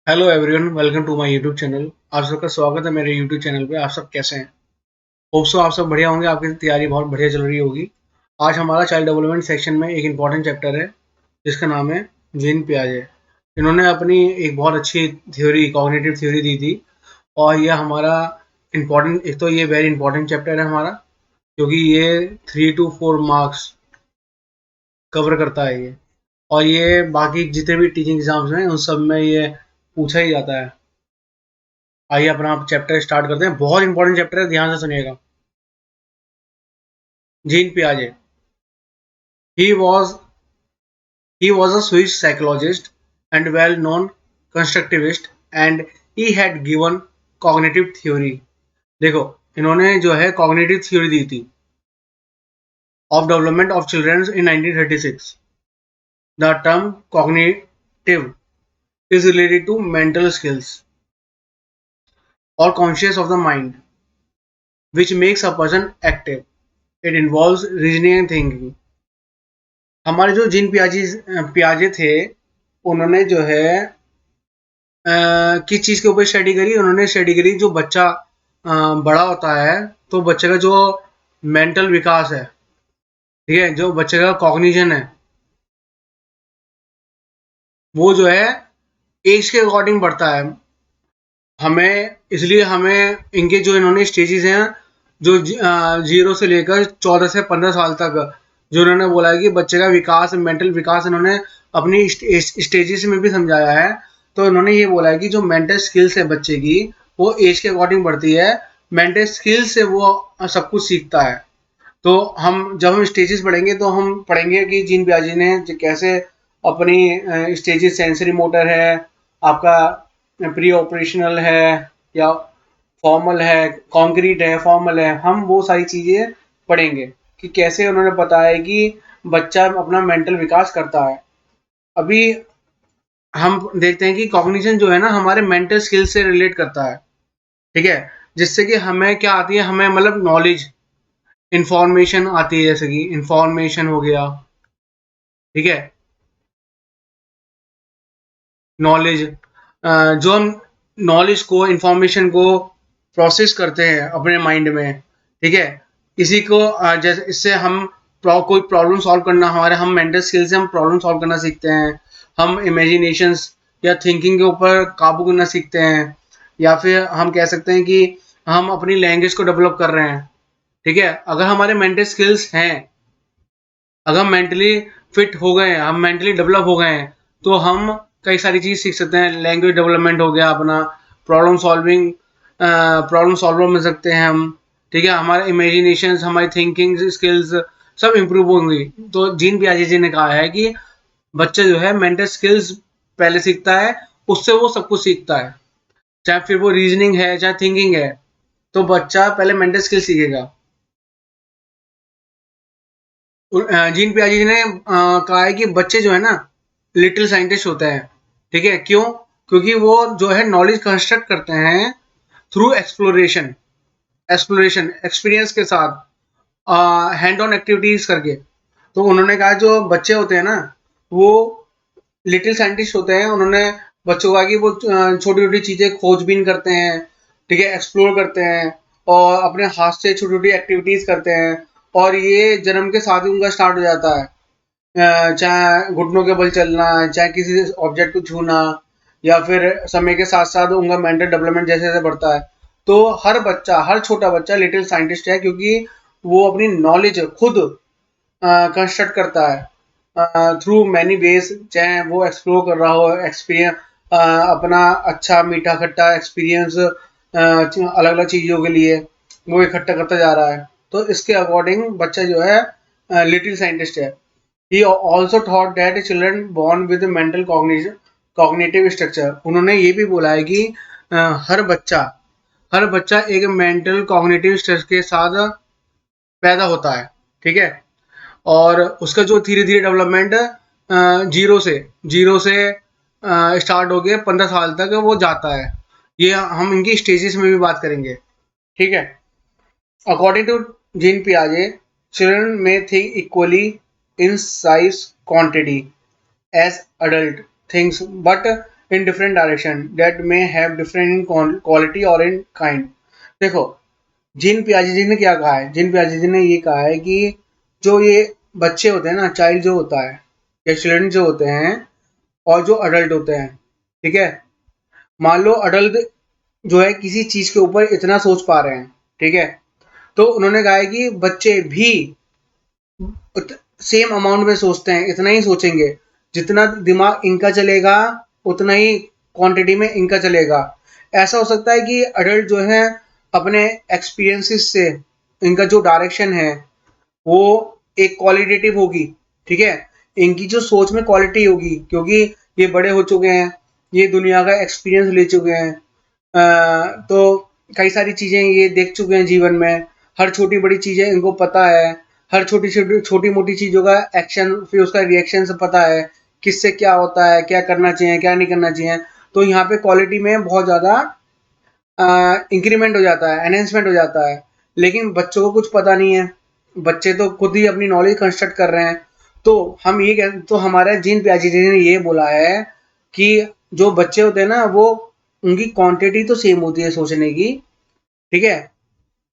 Hello everyone, welcome to my YouTube channel. आप सबका स्वागत है मेरे यूट्यूब चैनल पे। आप सब कैसे हैं? होप सो आप सब बढ़िया होंगे, आपकी तैयारी बहुत बढ़िया चल रही होगी। आज हमारा चाइल्ड डेवलपमेंट सेक्शन में एक इम्पॉर्टेंट चैप्टर है जिसका नाम है जीन पियाजे। इन्होंने अपनी एक बहुत अच्छी थ्योरी, कॉग्निटिव थ्योरी दी थी। और ये हमारा इम्पॉर्टेंट, एक तो ये वेरी इंपॉर्टेंट चैप्टर है हमारा, क्योंकि ये 3 to 4 मार्क्स कवर करता है ये। और ये बाकी जितने भी टीचिंग एग्जाम्स हैं उन सब में ये पूछा ही जाता है। आइए अपना चैप्टर स्टार्ट करते हैं। बहुत इंपॉर्टेंट चैप्टर है, ध्यान से सुनिएगा। जीन पियाजे। He was he was a Swiss psychologist and well-known constructivist, and he had given cognitive theory। देखो, इन्होंने जो है cognitive theory दी थी of development of children in 1936। The term cognitive is related to mental skills or conscious of the mind, which makes a person active। It involves reasoning and thinking। हमारे जो gene पियाजे थे, उन्होंने जो है किस चीज़ के ऊपर स्टडी करी? उन्होंने स्टडी करी जो बच्चा बड़ा होता है तो बच्चे का जो मेंटल विकास है, ठीक है, जो बच्चे का कॉग्निशन है, वो जो है एज के अकॉर्डिंग बढ़ता है। हमें इसलिए हमें इनके जो इन्होंने स्टेजेस हैं, जो 0 से लेकर 14 से 15 साल तक, जो इन्होंने बोला है कि बच्चे का विकास, मेंटल विकास, इन्होंने अपनी स्टेजेस में भी समझाया है। तो इन्होंने ये बोला है कि जो मेंटल स्किल्स है बच्चे की, वो एज के अकॉर्डिंग बढ़ती है। मेंटल स्किल्स से वो सब कुछ सीखता है। तो जब हम स्टेजेस पढ़ेंगे तो हम पढ़ेंगे कि जीन पियाजे ने कैसे अपनी स्टेजेस, सेंसरी मोटर है, आपका प्री ऑपरेशनल है, या फॉर्मल है, कॉन्क्रीट है, फॉर्मल है, हम वो सारी चीज़ें पढ़ेंगे कि कैसे उन्होंने बताया कि बच्चा अपना मेंटल विकास करता है। अभी हम देखते हैं कि कॉग्निशन जो है ना, हमारे मेंटल स्किल से रिलेट करता है, ठीक है। जिससे कि हमें क्या आती है, हमें मतलब नॉलेज, इंफॉर्मेशन आती है। जैसे कि इंफॉर्मेशन हो गया, ठीक है, नॉलेज। जो हम नॉलेज को, इंफॉर्मेशन को प्रोसेस करते हैं अपने माइंड में, ठीक है। इसी को जैसे इससे हम कोई प्रॉब्लम सॉल्व करना, हमारे हम मेंटल स्किल से हम प्रॉब्लम सॉल्व करना सीखते हैं। हम इमेजिनेशंस या थिंकिंग के ऊपर काबू करना सीखते हैं। या फिर हम कह सकते हैं कि हम अपनी लैंग्वेज को डेवलप कर रहे हैं, ठीक है। अगर हमारे मेंटल स्किल्स हैं, अगर हम मेंटली फिट हो गए हैं, हम मेंटली डेवलप हो गए हैं, तो हम कई सारी चीज़ सीख सकते हैं। लैंग्वेज डेवलपमेंट हो गया अपना, प्रॉब्लम सॉल्विंग, प्रॉब्लम सॉल्वर मिल सकते हैं हम, ठीक है। हमारे इमेजिनेशन, हमारी थिंकिंग स्किल्स सब इम्प्रूव होंगी। तो जीन पियाजे जी ने कहा है कि बच्चा जो है मेंटल स्किल्स पहले सीखता है, उससे वो सब कुछ सीखता है। चाहे फिर वो रीजनिंग है, चाहे थिंकिंग है, तो बच्चा पहले मेंटल स्किल सीखेगा। जीन पियाजे जी ने कहा है कि बच्चे जो है ना, लिटिल साइंटिस्ट होते हैं, ठीक है। क्यों? क्योंकि वो जो है नॉलेज कंस्ट्रक्ट करते हैं थ्रू एक्सप्लोरेशन, एक्सपीरियंस के साथ, हैंड ऑन एक्टिविटीज करके। तो उन्होंने कहा जो बच्चे होते हैं ना, वो लिटिल साइंटिस्ट होते हैं। उन्होंने बच्चों को कहा कि वो छोटी छोटी चीजें खोजबीन करते हैं, ठीक है, एक्सप्लोर करते हैं, और अपने हाथ से छोटी छोटी एक्टिविटीज करते हैं। और ये जन्म के साथ ही उनका स्टार्ट हो जाता है। चाहे घुटनों के बल चलना, चाहे किसी ऑब्जेक्ट को छूना, या फिर समय के साथ साथ उनका मेंटल डेवलपमेंट जैसे जैसे बढ़ता है। तो हर बच्चा, हर छोटा बच्चा लिटिल साइंटिस्ट है, क्योंकि वो अपनी नॉलेज खुद कंस्ट्रक्ट करता है थ्रू मैनी वेज। चाहे वो एक्सप्लोर कर रहा हो, एक्सपीरियंस, अपना अच्छा मीठा खट्टा एक्सपीरियंस अलग अलग चीज़ों के लिए वो इकट्ठा करता जा रहा है। तो इसके अकॉर्डिंग बच्चा जो है लिटिल साइंटिस्ट है। He also thought that children born with mental cognitive structure। उन्होंने ये भी बोला है कि हर बच्चा, हर बच्चा एक मेंटल कॉग्निटिव स्ट्रक्चर के साथ पैदा होता है, ठीक है। और उसका जो धीरे धीरे डेवलपमेंट जीरो से स्टार्ट हो गया 15 साल तक वो जाता है। ये हम इनकी स्टेजेस में भी बात करेंगे, ठीक है। According to Jean Piaget, children may think equally in size quantity as adult things, but in different direction that may have different in quality और इन काइंड। देखो, जीन पियाजे जी ने क्या कहा है, जीन पियाजे जी ने ये कहा है कि जो ये बच्चे होते हैं ना, चाइल्ड जो होता है या चिल्ड्रन जो होते हैं और जो अडल्ट होते हैं, ठीक है, मान लो अडल्ट जो है किसी चीज के ऊपर इतना सोच पा रहे हैं, ठीक है, तो उन्होंने कहा है कि बच्चे भी सेम अमाउंट में सोचते हैं, इतना ही सोचेंगे, जितना दिमाग इनका चलेगा उतना ही क्वांटिटी में इनका चलेगा। ऐसा हो सकता है कि अडल्ट जो है अपने एक्सपीरियंसेस से इनका जो डायरेक्शन है वो एक क्वालिटेटिव होगी, ठीक है, इनकी जो सोच में क्वालिटी होगी, क्योंकि ये बड़े हो चुके हैं, ये दुनिया का एक्सपीरियंस ले चुके हैं, तो कई सारी चीज़ें ये देख चुके हैं जीवन में, हर छोटी बड़ी चीज़ें इनको पता है, हर छोटी छोटी छोटी मोटी चीज़ों का एक्शन फिर उसका रिएक्शन से पता है, किससे क्या होता है, क्या करना चाहिए क्या नहीं करना चाहिए। तो यहाँ पे क्वालिटी में बहुत ज़्यादा इंक्रीमेंट हो जाता है, एनहेंसमेंट हो जाता है। लेकिन बच्चों को कुछ पता नहीं है, बच्चे तो खुद ही अपनी नॉलेज कंस्ट्रक्ट कर रहे हैं। तो हम ये कह तो हमारा जीन पियाजे जी ने ये बोला है कि जो बच्चे होते हैं ना, वो उनकी क्वांटिटी तो सेम होती है सोचने की, ठीक है,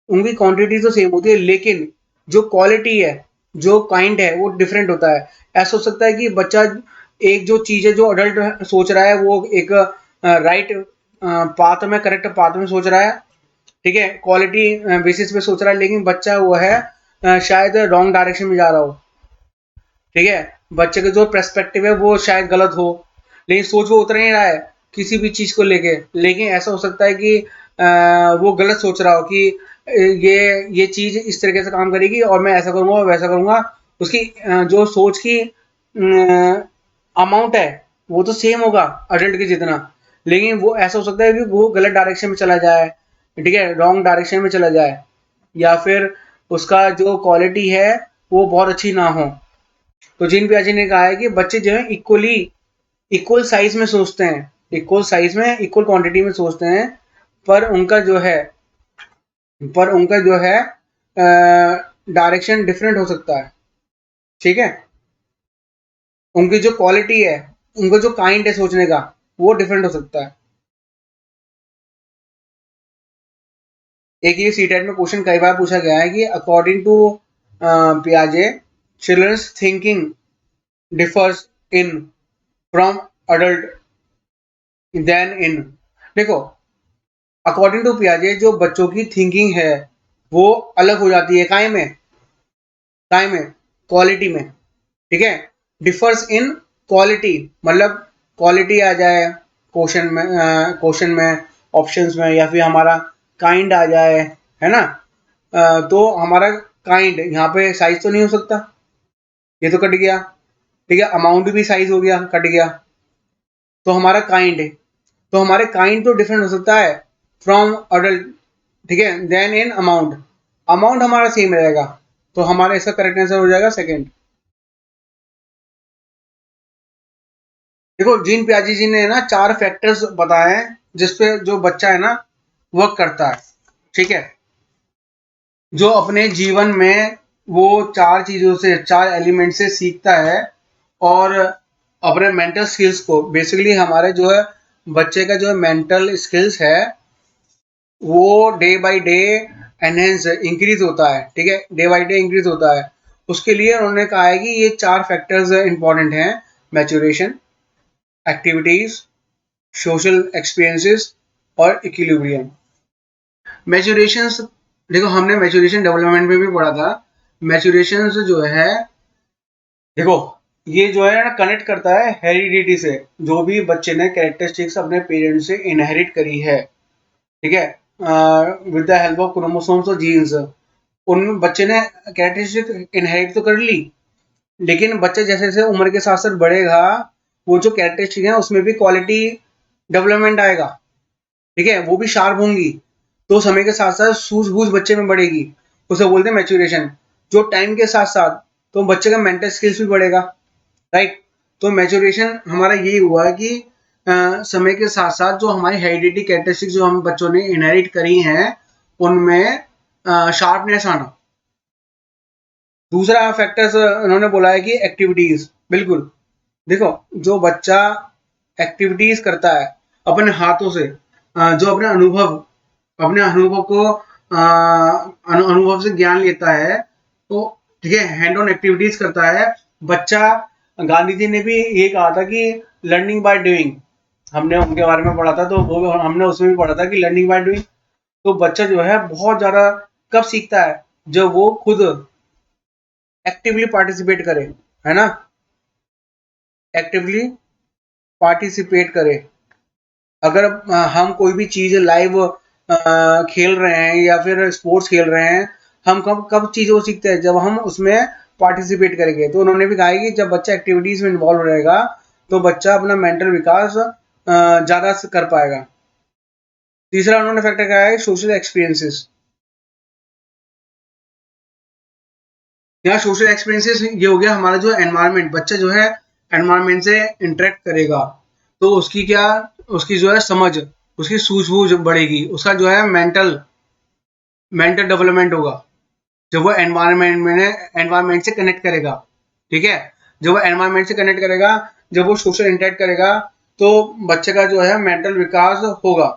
उनकी क्वांटिटी तो सेम होती है, लेकिन जो क्वालिटी है, जो काइंड है, वो डिफरेंट होता है। ऐसा हो सकता है कि बच्चा एक जो चीज़ है जो अडल्ट सोच रहा है वो एक राइट पाथ में, करेक्ट पाथ में सोच रहा है, ठीक है, क्वालिटी बेसिस पे सोच रहा है, लेकिन बच्चा वो है शायद रॉन्ग डायरेक्शन में जा रहा हो, ठीक है, बच्चे का जो पर्सपेक्टिव है वो शायद गलत हो, लेकिन सोच वो उतना ही रहा है किसी भी चीज़ को लेके। लेकिन ऐसा हो सकता है कि वो गलत सोच रहा हो कि ये चीज़ इस तरीके से काम करेगी और मैं ऐसा करूँगा वैसा करूँगा, उसकी जो सोच की अमाउंट है वो तो सेम होगा अडल्ट के जितना, लेकिन वो ऐसा हो सकता है कि वो गलत डायरेक्शन में चला जाए, ठीक है, रॉन्ग डायरेक्शन में चला जाए, या फिर उसका जो क्वालिटी है वो बहुत अच्छी ना हो। तो जीन पियाजे ने कहा है कि बच्चे जो है इक्वली इक्वल साइज में सोचते हैं, इक्वल साइज में इक्वल क्वांटिटी में सोचते हैं, पर उनका जो है पर उनका जो है डायरेक्शन डिफरेंट हो सकता है, ठीक है, उनकी जो क्वालिटी है, उनका जो काइंड है सोचने का, वो डिफरेंट हो सकता है। एक ये सी टेट में क्वेश्चन कई बार पूछा गया है कि अकॉर्डिंग टू पियाजे childrens thinking differs in from adult then in. देखो, अकॉर्डिंग टू पियाजे जो बच्चों की थिंकिंग है वो अलग हो जाती है, काय में क्वालिटी में, ठीक है, डिफर्स इन क्वालिटी, मतलब क्वालिटी आ जाए क्वेश्चन में ऑप्शंस में, या फिर हमारा काइंड आ जाए, है ना, तो हमारा काइंड यहाँ पे साइज तो नहीं हो सकता, ये तो कट गया, ठीक है, अमाउंट भी साइज हो गया, कट गया, तो हमारा काइंड है, तो हमारे काइंड तो डिफरेंट हो सकता है फ्रॉम अडल्ट, ठीक है, देन इन अमाउंट, अमाउंट हमारा सेम रहेगा, तो हमारा इसका करेक्ट आंसर हो जाएगा सेकंड। देखो, जीन प्याजी जी ने ना 4 फैक्टर्स बताए हैं जिसपे जो बच्चा है ना वर्क करता है, ठीक है, जो अपने जीवन में वो 4 चीजों से 4 एलिमेंट से सीखता है, और अपने मेंटल स्किल्स को बेसिकली हमारे जो है बच्चे का जो मेंटल स्किल्स है वो day by day enhance increase होता है, ठीक है, डे बाय डे इंक्रीज होता है। उसके लिए उन्होंने कहा है कि ये 4 फैक्टर्स इंपॉर्टेंट हैं: मैच्योरेशन, एक्टिविटीज, सोशल एक्सपीरियंसेस और इक्विलिब्रियम। मैच्योरेशन, देखो हमने मैच्योरेशन डेवलपमेंट में भी पढ़ा था। मैच्योरेशन जो है, देखो ये जो है ना कनेक्ट करता है हेरिडिटी से, जो भी बच्चे ने कैरेक्टरिस्टिक्स अपने पेरेंट्स से इनहेरिट करी है, ठीक है, with the help of chromosomes और जीन्स, उन बच्चे ने कैरेक्टरिस्टिक इनहेरिट तो कर ली, लेकिन बच्चा जैसे जैसे उम्र के साथ साथ बढ़ेगा, वो जो कैरेक्टरिस्टिक है उसमें भी क्वालिटी डेवलपमेंट आएगा, ठीक है, वो भी शार्प होंगी, तो समय के साथ साथ सूझबूझ बच्चे में बढ़ेगी, उसे बोलते हैं मैच्योरेशन। जो टाइम के साथ साथ तो बच्चे का मेंटल स्किल्स भी बढ़ेगा, राइट। तो मैच्योरेशन हमारा यही हुआ है कि समय के साथ साथ जो हमारी हेरिडिटी कैरेक्टरिस्टिक जो हम बच्चों ने इनहेरिट करी हैं उनमें शार्पनेस आना। दूसरा फैक्टर्स उन्होंने बोला है कि एक्टिविटीज, बिल्कुल, देखो जो बच्चा एक्टिविटीज करता है अपने हाथों से, जो अपने अनुभव को अनुभव से ज्ञान लेता है, तो ठीक है, हैंड ऑन एक्टिविटीज करता है बच्चा। गांधी जी ने भी ये कहा था कि लर्निंग बाय डूइंग, हमने उनके बारे में पढ़ा था, तो वो हमने उसमें भी पढ़ा था कि लर्निंग बाय डूइंग। तो बच्चा जो है बहुत ज्यादा कब सीखता है, जब वो खुद एक्टिवली पार्टिसिपेट करे, है ना, एक्टिवली पार्टिसिपेट करे। अगर हम कोई भी चीज लाइव खेल रहे हैं या फिर स्पोर्ट्स खेल रहे हैं, हम कब कब चीजों को सीखते हैं, जब हम उसमें पार्टिसिपेट करेंगे। तो उन्होंने भी कहा है कि जब बच्चा एक्टिविटीज में इन्वॉल्व रहेगा तो बच्चा अपना मेंटल विकास ज्यादा कर पाएगा। तीसरा उन्होंने फैक्टर कहा है सोशल एक्सपीरियंसेस। यहाँ सोशल एक्सपीरियंसेस ये हो गया हमारा जो एनवायरनमेंट, बच्चा जो है एनवायरनमेंट से इंटरेक्ट करेगा तो उसकी जो है समझ, उसकी सूझबूझ बढ़ेगी, उसका जो है मेंटल डेवलपमेंट होगा जब वो एनवायरनमेंट से कनेक्ट करेगा। ठीक है, जब वो एनवायरनमेंट से कनेक्ट करेगा, जब वो सोशल इंटरेक्ट करेगा, तो बच्चे का जो है मेंटल विकास होगा।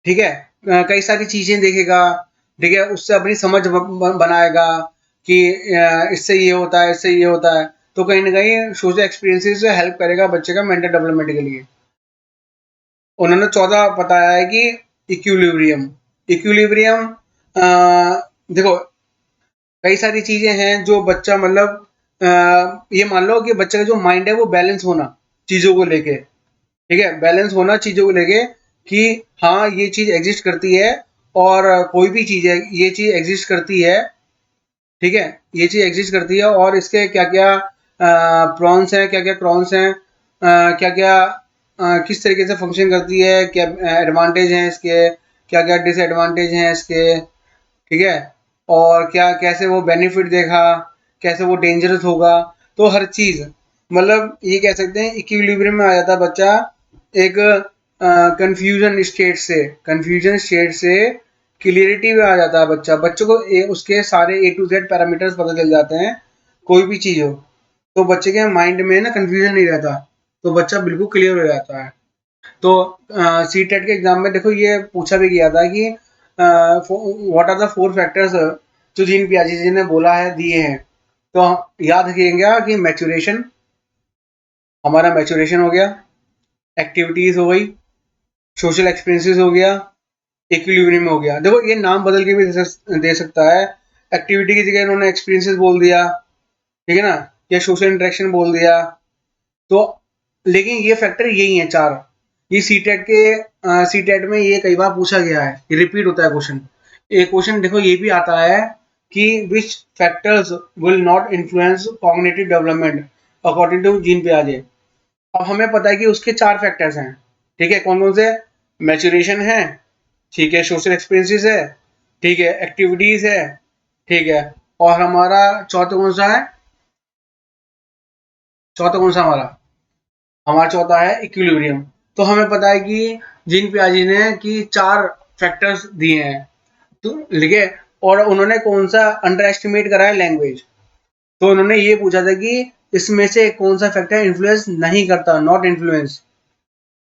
ठीक है, कई सारी चीजें देखेगा, ठीक है, उससे अपनी समझ बनाएगा कि इससे ये होता है, इससे ये होता है। तो कहीं ना कहीं सोशल एक्सपीरियंसेस से हेल्प करेगा बच्चे का मेंटल डेवलपमेंट के लिए। उन्होंने 14 बताया है कि इक्विलिब्रियम। इक्विलिब्रियम, देखो कई सारी चीजें हैं जो बच्चा मतलब ये मान लो कि बच्चे का जो माइंड है वो बैलेंस होना चीजों को लेके, ठीक है, बैलेंस होना चीजों को लेके कि हाँ ये चीज एग्जिस्ट करती है, और कोई भी चीज है ये चीज एग्जिस्ट करती है, ठीक है, ये चीज एग्जिस्ट करती है, और इसके क्या क्या प्रॉन्स हैं, क्या क्या क्रॉन्स हैं, क्या क्या किस तरीके से फंक्शन करती है, क्या एडवांटेज हैं इसके, क्या क्या डिसएडवांटेज हैं इसके, ठीक है, और क्या कैसे वो बेनिफिट देगा, कैसे वो डेंजरस होगा। तो हर चीज मतलब ये कह सकते हैं इक्विलिब्रियम में आ जाता है बच्चा एक कंफ्यूजन स्टेट से क्लियरिटी में आ जाता है बच्चा। बच्चों को उसके सारे A to Z पैरामीटर्स पता चल जाते हैं, कोई भी चीज हो तो बच्चे के माइंड में ना कंफ्यूजन नहीं रहता, तो बच्चा बिल्कुल क्लियर हो जाता है। तो सी टेट के एग्जाम में देखो ये पूछा भी गया था कि व्हाट आर द 4 फैक्टर्स जो जीन पियाजे जी ने बोला है, दिए हैं। तो याद रखिएगा कि मैच्योरेशन, हमारा मैच्योरेशन हो गया, एक्टिविटीज हो गई, सोशल एक्सपीरियंसेस हो गया, इक्विलिब्रियम हो गया। देखो ये नाम बदल के भी दे सकता है, एक्टिविटी की जगह इन्होंने एक्सपीरियंसेस बोल दिया, ठीक है ना, या सोशल इंटरेक्शन बोल दिया। तो लेकिन ये फैक्टर यही है 4। ये सी टेट में ये कई बार पूछा गया है, ये रिपीट होता है क्वेश्चन। एक क्वेश्चन देखो ये भी आता है कि which factors will not influence cognitive development according to Jean पियाजे। अब हमें पता है कि उसके 4 फैक्टर्स हैं, ठीक है, कौन कौन से, मैच्योरेशन है, ठीक है, सोशल एक्सपीरियंसेस है, ठीक है, एक्टिविटीज है, ठीक है, और हमारा चौथा कौन सा है, चौथा कौन सा हमारा, हमारा चौथा है इक्विलिब्रियम। तो हमें पता है कि जीन पियाजे ने कि 4 फैक्टर्स दिए हैं, तो लिखे, और उन्होंने कौन सा अंडर एस्टिमेट करा है, लैंग्वेज। तो उन्होंने ये पूछा था कि इसमें से कौन सा फैक्टर इन्फ्लुएंस नहीं करता, नॉट इन्फ्लुएंस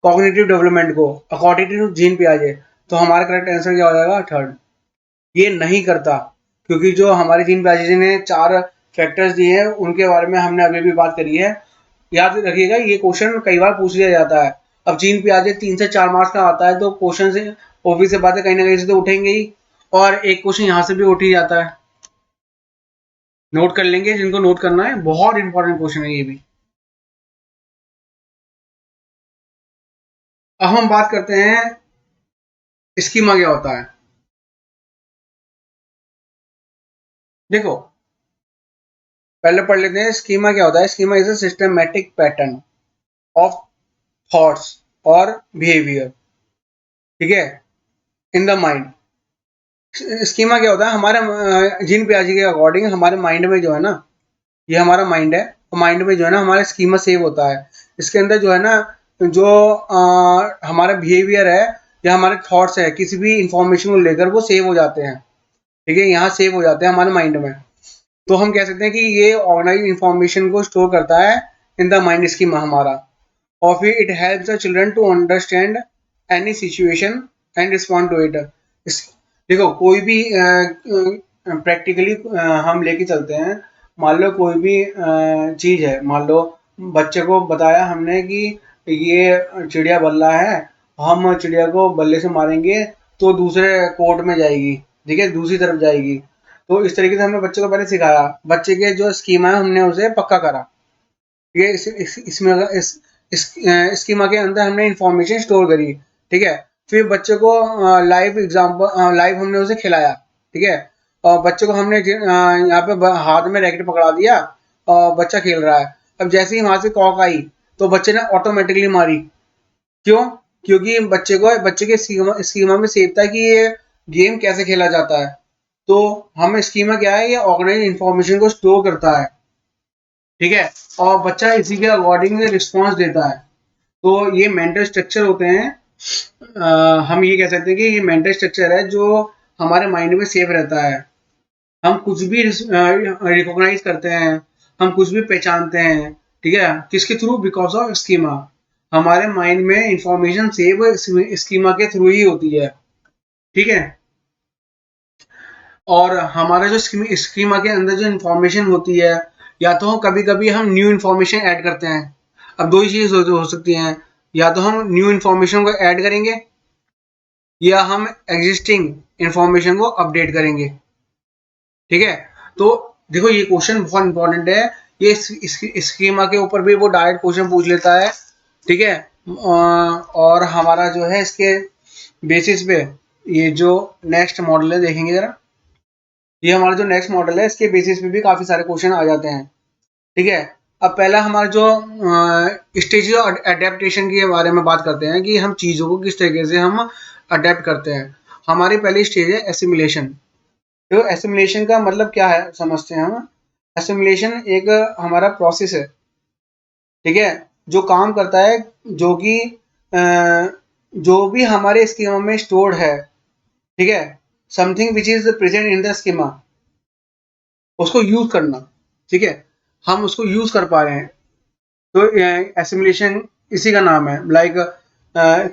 कॉग्निटिव डेवलपमेंट को अकॉर्डिंग टू जीन पियाजे। तो हमारा करेक्ट आंसर क्या हो जाएगा, थर्ड, ये नहीं करता। क्योंकि जो हमारे जीन पियाजे ने 4 फैक्टर्स दिए हैं उनके बारे में हमने अभी भी बात करी है। याद रखिएगा ये क्वेश्चन कई बार पूछ लिया जाता है। अब जीन पियाजे 3 से 4 मार्क्स का आता है, तो क्वेश्चन से ऑब्वियस से बातें कहीं ना कहीं से तो उठेंगे ही, और एक क्वेश्चन यहाँ से भी उठ ही जाता है। नोट कर लेंगे जिनको नोट करना है, बहुत इंपॉर्टेंट क्वेश्चन है ये भी। अब हम बात करते हैं स्कीमा क्या होता है। देखो पहले पढ़ लेते हैं स्कीमा क्या होता है। Schema is a systematic pattern of thoughts और बिहेवियर, ठीक है, इन द माइंड। स्कीमा क्या होता है, हमारे जीन पियाजे के अकॉर्डिंग हमारे माइंड में जो है ना, ये हमारा माइंड है, तो माइंड में जो है ना हमारा स्कीमा सेव होता है। इसके अंदर जो है ना, जो हमारा बिहेवियर है या हमारे थॉट्स है, किसी भी इंफॉर्मेशन को लेकर वो सेव हो जाते हैं, ठीक है, यहाँ सेव हो जाते हैं हमारे माइंड में। तो हम कह सकते हैं कि ये ऑर्गेनाइज इंफॉर्मेशन को स्टोर करता है इन द माइंड स्कीमा हमारा, और फिर it helps the children to understand any situation and respond to it. देखो कोई भी प्रैक्टिकली हम लेके चलते हैं, मान लो कोई भी चीज है, मान लो बच्चे को बताया हमने कि ये चिड़िया बल्ला है, हम चिड़िया को बल्ले से मारेंगे तो दूसरे कोर्ट में जाएगी, ठीक है, दूसरी तरफ जाएगी। तो इस तरीके से हमने बच्चे को पहले सिखाया, बच्चे के जो स्कीमा है हमने उसे पक्का करा। ये इसमें स्कीमा के अंदर हमने इंफॉर्मेशन स्टोर करी, ठीक है। फिर बच्चे को लाइव एग्जाम्पल, लाइव हमने उसे खिलाया, ठीक है। और बच्चे को हमने यहाँ पे हाथ में रैकेट पकड़ा दिया और बच्चा खेल रहा है। अब जैसे ही वहां से कॉक आई तो बच्चे ने ऑटोमेटिकली मारी। क्यों? क्योंकि बच्चे के स्कीमा में सेव था कि ये गेम कैसे खेला जाता है। तो हमें स्कीमा क्या है, ये ऑर्गेनाइज इंफॉर्मेशन को स्टोर करता है, ठीक है, और बच्चा इसी के अकॉर्डिंग रिस्पॉन्स देता है। तो ये मेंटल स्ट्रक्चर होते हैं। हम ये कह सकते हैं कि ये मेंटल स्ट्रक्चर है जो हमारे माइंड में सेव रहता है। हम कुछ भी रिकॉग्नाइज करते हैं, हम कुछ भी पहचानते हैं, ठीक है, किसके थ्रू? Because of schema. हमारे माइंड में इंफॉर्मेशन सेव स्कीमा के थ्रू ही होती है, ठीक है। और हमारा जो स्कीमा के अंदर जो इंफॉर्मेशन होती है, या तो कभी कभी हम न्यू इन्फॉर्मेशन ऐड करते हैं। अब दो ही चीज हो सकती हैं, या तो हम न्यू इन्फॉर्मेशन को ऐड करेंगे या हम एग्जिस्टिंग इन्फॉर्मेशन को अपडेट करेंगे, ठीक है। तो देखो ये क्वेश्चन बहुत इंपॉर्टेंट है, ये स्कीमा के ऊपर भी वो डायरेक्ट क्वेश्चन पूछ लेता है, ठीक है। और हमारा जो है इसके बेसिस पे ये जो नेक्स्ट मॉडल है देखेंगे जरा, ये हमारा जो नेक्स्ट मॉडल है इसके बेसिस पे भी काफी सारे क्वेश्चन आ जाते हैं, ठीक है। अब पहला हमारा जो स्टेज ऑफ अडेप्टेशन के बारे में बात करते हैं कि हम चीज़ों को किस तरीके से हम अडेप्ट करते हैं। हमारी पहली स्टेज है एसिमिलेशन। तो एसिमिलेशन का मतलब क्या है समझते हैं हम। एसिमिलेशन एक हमारा प्रोसेस है, ठीक है, जो काम करता है, जो कि जो भी हमारे स्कीमा में स्टोर्ड है, ठीक है, something which is present in the schema, उसको यूज करना, ठीक है, हम उसको यूज कर पा रहे हैं। तो एसिमिलेशन इसी का नाम है। लाइक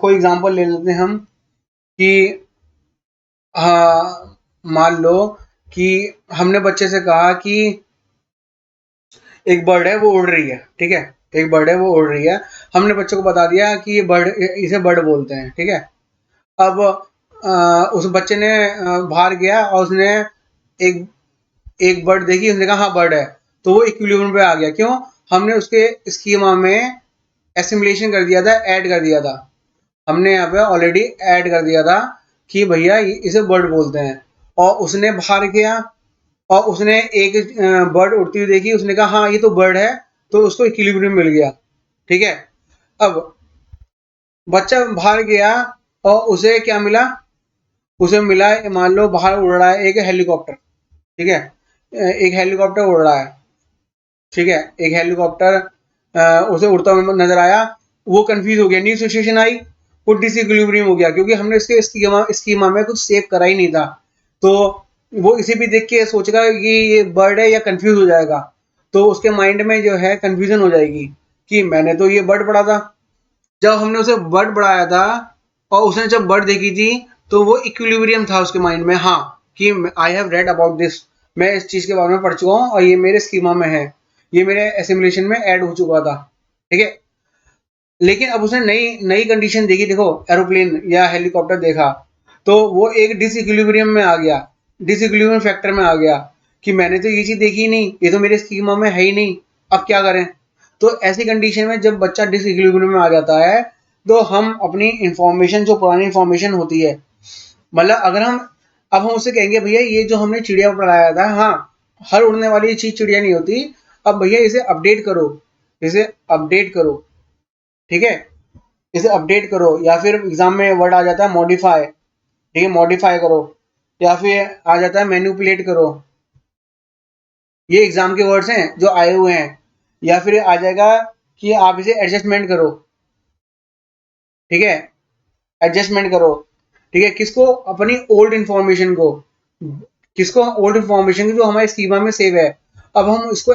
कोई एग्जांपल ले लेते हैं हम कि मान लो कि हमने बच्चे से कहा कि एक बर्ड है वो उड़ रही है, ठीक है, एक बर्ड है वो उड़ रही है। हमने बच्चे को बता दिया कि ये बर्ड, इसे बर्ड बोलते हैं, ठीक है। अब उस बच्चे ने बाहर गया और उसने एक एक बर्ड देखी, उसने कहा हाँ बर्ड है, तो वो इक्विलिब्रियम पे आ गया। क्यों? हमने उसके स्कीमा में एसिमिलेशन कर दिया था, ऐड कर दिया था। हमने यहाँ पे ऑलरेडी ऐड कर दिया था कि भैया इसे बर्ड बोलते हैं। और उसने बाहर किया और उसने एक बर्ड उड़ती हुई देखी, उसने कहा हाँ ये तो बर्ड है, तो उसको इक्विलिब्रियम मिल गया, ठीक है। अब बच्चा बाहर गया और उसे क्या मिला? उसे मिला, मान लो बाहर उड़ रहा है एक हेलीकॉप्टर, ठीक है, एक हेलीकॉप्टर उड़ रहा है, ठीक है, एक हेलीकॉप्टर उसे उड़ता हुआ नजर आया। वो कंफ्यूज हो गया, न्यू सिचुएशन आई, वो डिसइक्विलिब्रियम हो गया, क्योंकि हमने इसके स्कीमा में कुछ सेव करा ही नहीं था। तो वो इसे भी देख के सोचेगा कि ये बर्ड है या कंफ्यूज हो जाएगा। तो उसके माइंड में जो है कंफ्यूजन हो जाएगी कि मैंने तो ये बर्ड पढ़ा था। जब हमने उसे बर्ड बढ़ाया था और उसने जब बर्ड देखी थी तो वो इक्विलिब्रियम था उसके माइंड में, हाँ, कि I have read about this, मैं इस चीज के बारे में पढ़ चुका हूँ और ये मेरे स्कीमा में है, ये मेरे एसिमुलेशन में ऐड हो चुका था, ठीक है। लेकिन अब उसने नई नई कंडीशन देखी, देखो एरोप्लेन या हेलीकॉप्टर देखा, तो वो एक डिसइक्विलिब्रियम में आ गया, डिसइक्विलिब्रियम फैक्टर में आ गया कि मैंने तो ये चीज देखी ही नहीं, ये तो मेरे स्कीमा में है ही नहीं, अब क्या करें। तो ऐसी कंडीशन में जब बच्चा डिसइक्विलिब्रियम में आ जाता है तो हम अपनी इंफॉर्मेशन, जो पुरानी इंफॉर्मेशन होती है, मतलब अगर हम अब हम उससे कहेंगे भैया ये जो हमने चिड़िया पढ़ाया था, हाँ, हर उड़ने वाली चीज चिड़िया नहीं होती, अब भैया इसे अपडेट करो, इसे अपडेट करो, ठीक है, इसे अपडेट करो। या फिर एग्जाम में वर्ड आ जाता है मॉडिफाई, ठीक है, मॉडिफाई करो, या फिर आ जाता है मैनिपुलेट करो, ये एग्जाम के वर्ड्स हैं जो आए हुए हैं। या फिर आ जाएगा कि आप इसे एडजस्टमेंट करो, ठीक है, एडजस्टमेंट करो, ठीक है, किसको? अपनी ओल्ड इंफॉर्मेशन को, किसको? ओल्ड इंफॉर्मेशन की जो हमारे स्कीमा में सेव है। अब हम इसको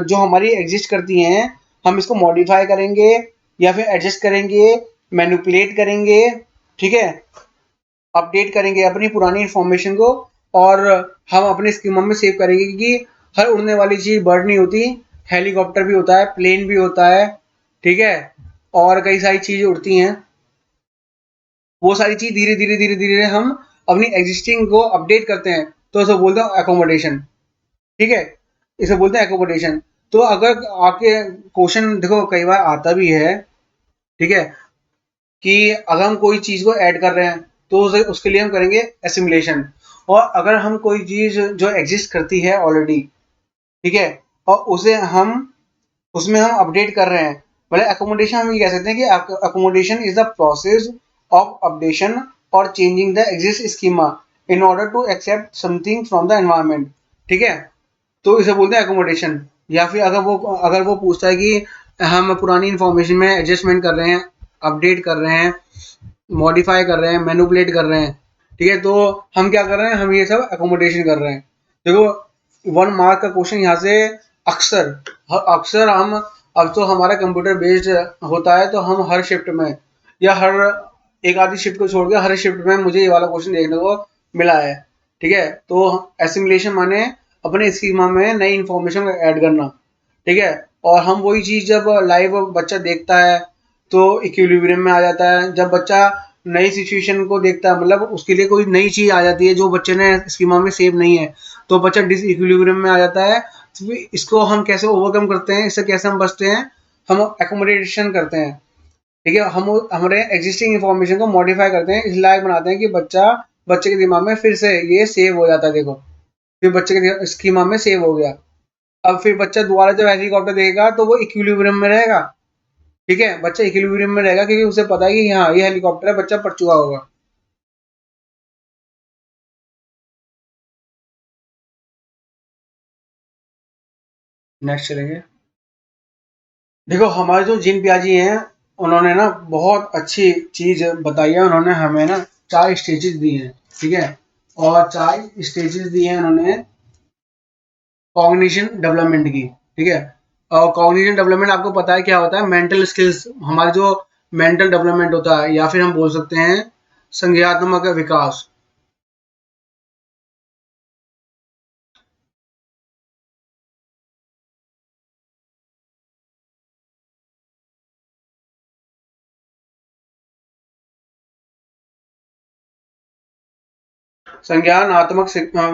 जो हमारी एग्जिस्ट करती हैं, हम इसको मॉडिफाई करेंगे या फिर एडजस्ट करेंगे, मैनिपुलेट करेंगे, ठीक है, अपडेट करेंगे अपनी पुरानी इंफॉर्मेशन को, और हम अपने स्कीमा में सेव करेंगे, क्योंकि हर उड़ने वाली चीज़ बर्ड नहीं होती, हेलीकॉप्टर भी होता है, प्लेन भी होता है, ठीक है, और कई सारी चीज़ें उड़ती हैं। वो सारी चीज़ धीरे धीरे धीरे धीरे हम अपनी एग्जिस्टिंग को अपडेट करते हैं, तो इसे बोलते हैं एकोमोडेशन, ठीक है, इसे बोलते हैं एकोमोडेशन। तो अगर आपके क्वेश्चन देखो कई बार आता भी है, ठीक है, कि अगर हम कोई चीज़ को ऐड कर रहे हैं तो उसके लिए हम करेंगे एसिमुलेशन, और अगर हम कोई चीज़ जो एग्जिस्ट करती है ऑलरेडी, ठीक है, और उसे हम उसमें हम अपडेट कर रहे हैं, मतलब एकोमोडेशन हम ये कह सकते हैं कि accommodation is the process of updation और changing the exist schema in order to accept something from the environment, ठीक है, तो इसे बोलते हैं एकोमोडेशन। या फिर अगर वो पूछता है कि हम पुरानी इंफॉर्मेशन में एडजस्टमेंट कर रहे हैं, अपडेट कर रहे हैं, मॉडिफाई कर रहे हैं, मैनिपुलेट कर रहे हैं, ठीक है, तो हम क्या कर रहे हैं, हम ये सब एकोमोडेशन कर रहे हैं। देखो 1 मार्क का क्वेश्चन यहाँ से अक्सर अक्सर हम, अब तो हमारा कंप्यूटर बेस्ड होता है, तो हम हर शिफ्ट में या हर एक आधी शिफ्ट को छोड़ के हर शिफ्ट में मुझे ये वाला क्वेश्चन देखने को मिला है, ठीक है। तो एसिमुलेशन माने अपने स्कीमा में नई इंफॉर्मेशन ऐड करना, ठीक है, और हम वही चीज़ जब लाइव बच्चा देखता है तो इक्विलिब्रियम में आ जाता है। जब बच्चा नई सिचुएशन को देखता है, मतलब उसके लिए कोई नई चीज़ आ जाती है जो बच्चे ने स्कीमा में सेव नहीं है, तो बच्चा डिस इक्विलिब्रियम में आ जाता है। तो इसको हम कैसे ओवरकम करते हैं, इससे कैसे हम बचते हैं, हम एकोमोडेशन करते हैं, ठीक है, हम हमारे एग्जिस्टिंग इंफॉर्मेशन को मॉडिफाई करते हैं, इस लायक बनाते हैं कि बच्चे के दिमाग में फिर से ये सेव हो जाता है। देखो फिर बच्चे के स्कीमा में सेव हो गया। अब फिर बच्चा दोबारा जब हेलीकॉप्टर देखेगा तो वो इक्विलिब्रियम में रहेगा, ठीक है, बच्चा इक्विलिब्रियम में रहेगा क्योंकि उसे पता है कि हाँ ये हेलीकॉप्टर है, बच्चा पढ़ चुका होगा। नेक्स्ट चलेंगे। देखो हमारे जो जिन प्याजी हैं, उन्होंने ना बहुत अच्छी चीज बताई है। उन्होंने हमें ना 4 स्टेजेस दी हैं, ठीक है, और 4 स्टेजेस दी हैं उन्होंने कॉग्निशन डेवलपमेंट की, ठीक है। और कॉग्निशन डेवलपमेंट आपको पता है क्या होता है, मेंटल स्किल्स, हमारे जो मेंटल डेवलपमेंट होता है, या फिर हम बोल सकते हैं संज्ञानात्मक विकास।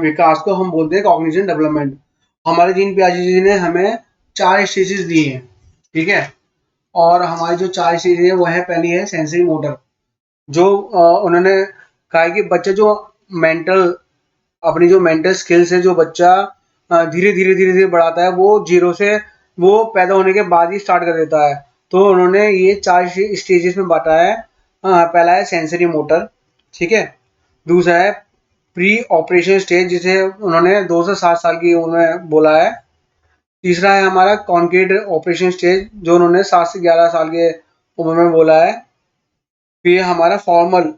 विकास को हम बोलते हैं कॉग्निशन डेवलपमेंट। हमारे जीन प्याजे जी ने हमें 4 स्टेजेस दी हैं, ठीक है, और हमारी जो 4 स्टेज है वो है, पहली है सेंसरी मोटर, जो उन्होंने कहा है कि बच्चे जो मेंटल अपनी जो मेंटल स्किल्स है, जो बच्चा धीरे धीरे धीरे धीरे बढ़ाता है, वो जीरो से वो पैदा होने के बाद ही स्टार्ट कर देता है। तो उन्होंने ये 4 स्टेजेस में बांटा है। पहला है सेंसरी मोटर, ठीक है, दूसरा है प्री ऑपरेशन स्टेज, जिसे उन्होंने 2 से 7 साल की उम्र में बोला है। तीसरा है हमारा कॉन्क्रीट ऑपरेशन स्टेज, जो उन्होंने 7 से 11 साल के उम्र में बोला है। फिर हमारा फॉर्मल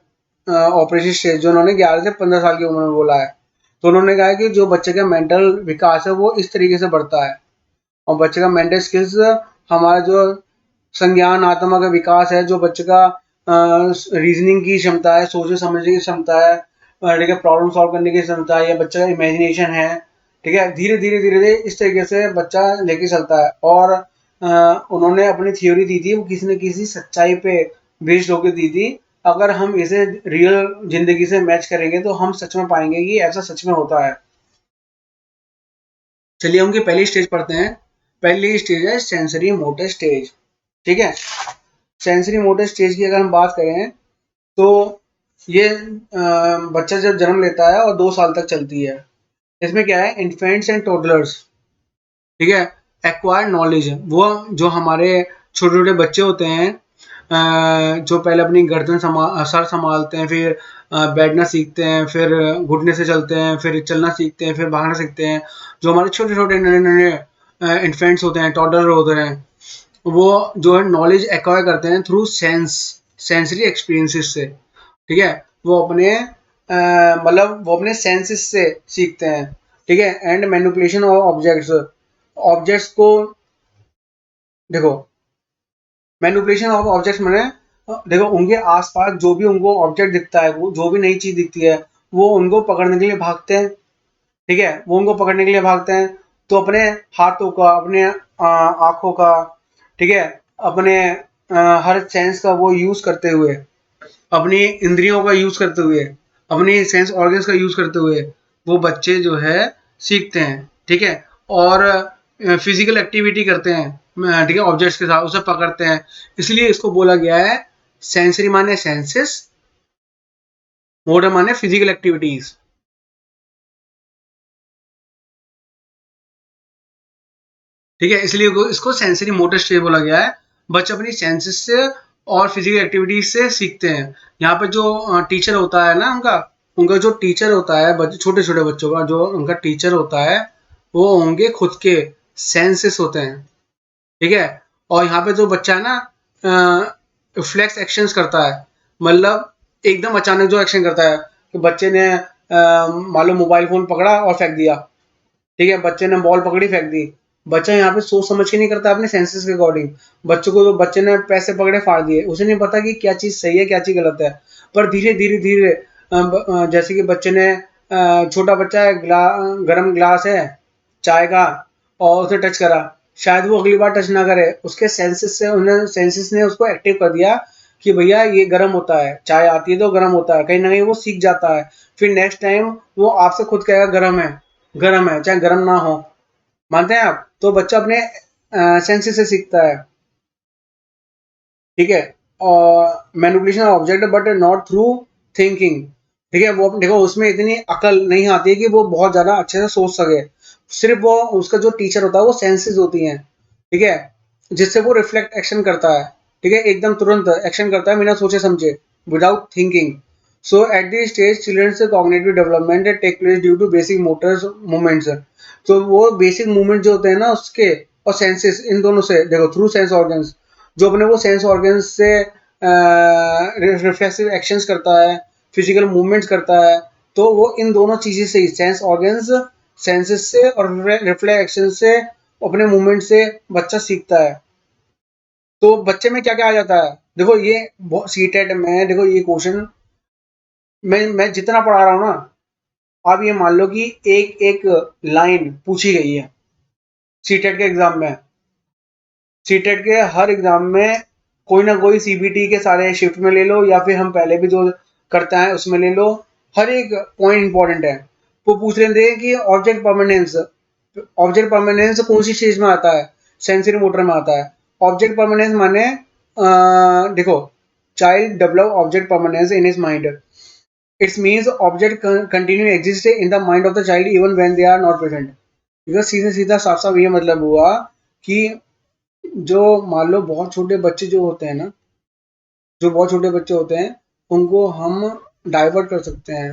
ऑपरेशन स्टेज, जो उन्होंने 11 से 15 साल की उम्र में बोला है। तो उन्होंने कहा है कि जो बच्चे का मेंटल विकास है वो इस तरीके से बढ़ता है, और बच्चे का मेंटल स्किल्स, हमारा जो संज्ञानात्मक विकास है, जो बच्चे का रीजनिंग की क्षमता है, सोचने समझने की क्षमता है, ठीक है, प्रॉब्लम सॉल्व करने की क्षमता है, या बच्चे का इमेजिनेशन है, ठीक है, धीरे धीरे धीरे धीरे इस तरीके से बच्चा लेके चलता है। और उन्होंने अपनी थ्योरी दी थी, वो किसी न किसी सच्चाई पे बेस्ड होकर दी थी। अगर हम इसे रियल जिंदगी से मैच करेंगे तो हम सच में पाएंगे कि ऐसा सच में होता है। चलिए उनकी पहली स्टेज पढ़ते हैं। पहली स्टेज है सेंसरी मोटर स्टेज, ठीक है। सेंसरी मोटर स्टेज की अगर हम बात करें तो ये बच्चा जब जन्म लेता है और 2 साल तक चलती है। इसमें क्या है, इन्फेंट्स एंड टोडलर्स, ठीक है, एक्वायर्ड नॉलेज, वो जो हमारे छोटे छोटे बच्चे होते हैं, जो पहले अपनी सर संभालते हैं, फिर बैठना सीखते हैं, फिर घुटने से चलते हैं, फिर चलना सीखते हैं, फिर भागना सीखते हैं। जो हमारे छोटे छोटे नन्हे नन्हे इन्फेंट्स होते हैं, टॉडलर होते हैं, वो जो है नॉलेज एक्वायर करते हैं थ्रू सेंसरी एक्सपीरियंसेस से, ठीक है। वो अपने मतलब वो अपने सेंसेस से सीखते हैं, ठीक है। And manipulation of objects, objects को देखो मैनिपुलेशन ऑफ ऑब्जेक्ट्स मैंने देखो उनके आसपास जो भी उनको ऑब्जेक्ट दिखता है, वो जो भी नई चीज दिखती है, वो उनको पकड़ने के लिए भागते हैं। ठीक है, वो उनको पकड़ने के लिए भागते हैं। तो अपने हाथों का, अपने आंखों का, ठीक है, अपने हर सेंस का वो यूज करते हुए, अपनी इंद्रियों का यूज करते हुए, अपनी सेंस ऑर्गन्स का यूज करते हुए वो बच्चे जो है सीखते हैं। ठीक है, और फिजिकल एक्टिविटी करते हैं, ठीक है, ऑब्जेक्ट्स के साथ उसे पकड़ते हैं। इसलिए इसको बोला गया है सेंसरी माने सेंसेस, मोटर माने फिजिकल एक्टिविटीज। ठीक है, इसलिए इसको सेंसरी मोटर स्टेज बोला गया है। बच्चे अपनी सेंसेस से और फिजिकल एक्टिविटीज से सीखते हैं। यहाँ पे जो टीचर होता है ना, उनका उनका जो टीचर होता है छोटे छोटे बच्चों का जो उनका टीचर होता है, वो होंगे खुद के सेंसेस होते हैं। ठीक है, और यहाँ पे जो बच्चा है ना फ्लेक्स एक्शंस करता है, मतलब एकदम अचानक जो एक्शन करता है कि बच्चे ने मान लो मोबाइल फोन पकड़ा और फेंक दिया। ठीक है, बच्चे ने बॉल पकड़ी फेंक दी। बच्चा यहाँ पे सोच समझ के नहीं करता अपने सेंसेस के अकॉर्डिंग। बच्चों को तो बच्चे ने पैसे पकड़े फाड़ दिए, उसे नहीं पता कि क्या चीज सही है क्या चीज गलत है। पर धीरे धीरे धीरे जैसे कि बच्चे ने छोटा बच्चा है, गर्म ग्लास है चाय का, और उसे टच करा, शायद वो अगली बार टच ना करे। उसके सेंसेस से उन्हें सेंसेस ने उसको एक्टिव कर दिया कि भैया ये गर्म होता है, चाय आती है तो गर्म होता है, कहीं ना कहीं वो सीख जाता है। फिर नेक्स्ट टाइम वो आपसे खुद कहेगा गर्म है, गर्म है, चाहे गर्म ना हो। मानते हैं आप? तो बच्चा अपने सेंसेस से सीखता है। ठीक है, और manipulation object but not through thinking. ठीक है, वो देखो उसमें इतनी अकल नहीं आती है कि वो बहुत ज्यादा अच्छे से सोच सके। सिर्फ वो उसका जो टीचर होता है वो सेंसेस होती हैं। ठीक है, जिससे वो रिफ्लेक्ट एक्शन करता है। ठीक है, एकदम तुरंत एक्शन करता है बिना सोचे समझे, without thinking. So at this stage childrens cognitive development take place due to basic motors movements. तो वो बेसिक मूवमेंट जो होते हैं ना उसके, और सेंसेस, इन दोनों से देखो थ्रू सेंस ऑर्गन्स, जो अपने वो सेंस ऑर्गन्स से रिफ्लेक्सिव एक्शंस करता है, फिजिकल मूवमेंट्स करता है। तो वो इन दोनों चीजें से ही, सेंस ऑर्गन्स, सेंसेस से और रिफ्लेक्स एक्शन से, अपने मूवमेंट से बच्चा सीखता है। तो बच्चे में क्या क्या आ जाता है, देखो ये सीटेट में देखो ये क्वेश्चन मैं जितना पढ़ा रहा हूँ ना, आप ये मान लो कि एक एक लाइन पूछी गई है सीटेट के एग्जाम में। सीटेट के हर एग्जाम में कोई ना कोई सीबीटी के सारे शिफ्ट में ले लो, या फिर हम पहले भी जो करते हैं उसमें ले लो, हर एक पॉइंट इंपॉर्टेंट है। वो पूछ रहे थे कि ऑब्जेक्ट परमानेंस कौन सी चीज में आता है, सेंसरी मोटर में आता है। ऑब्जेक्ट परमानेंस माने देखो, child develop object permanence in his mind. Its means object continue exist in the mind of the child even when they are not present. सीधा सीधा साफ साफ ये मतलब हुआ कि जो मान लो बहुत छोटे बच्चे जो होते हैं ना, जो बहुत छोटे बच्चे होते हैं, उनको हम डाइवर्ट कर सकते हैं।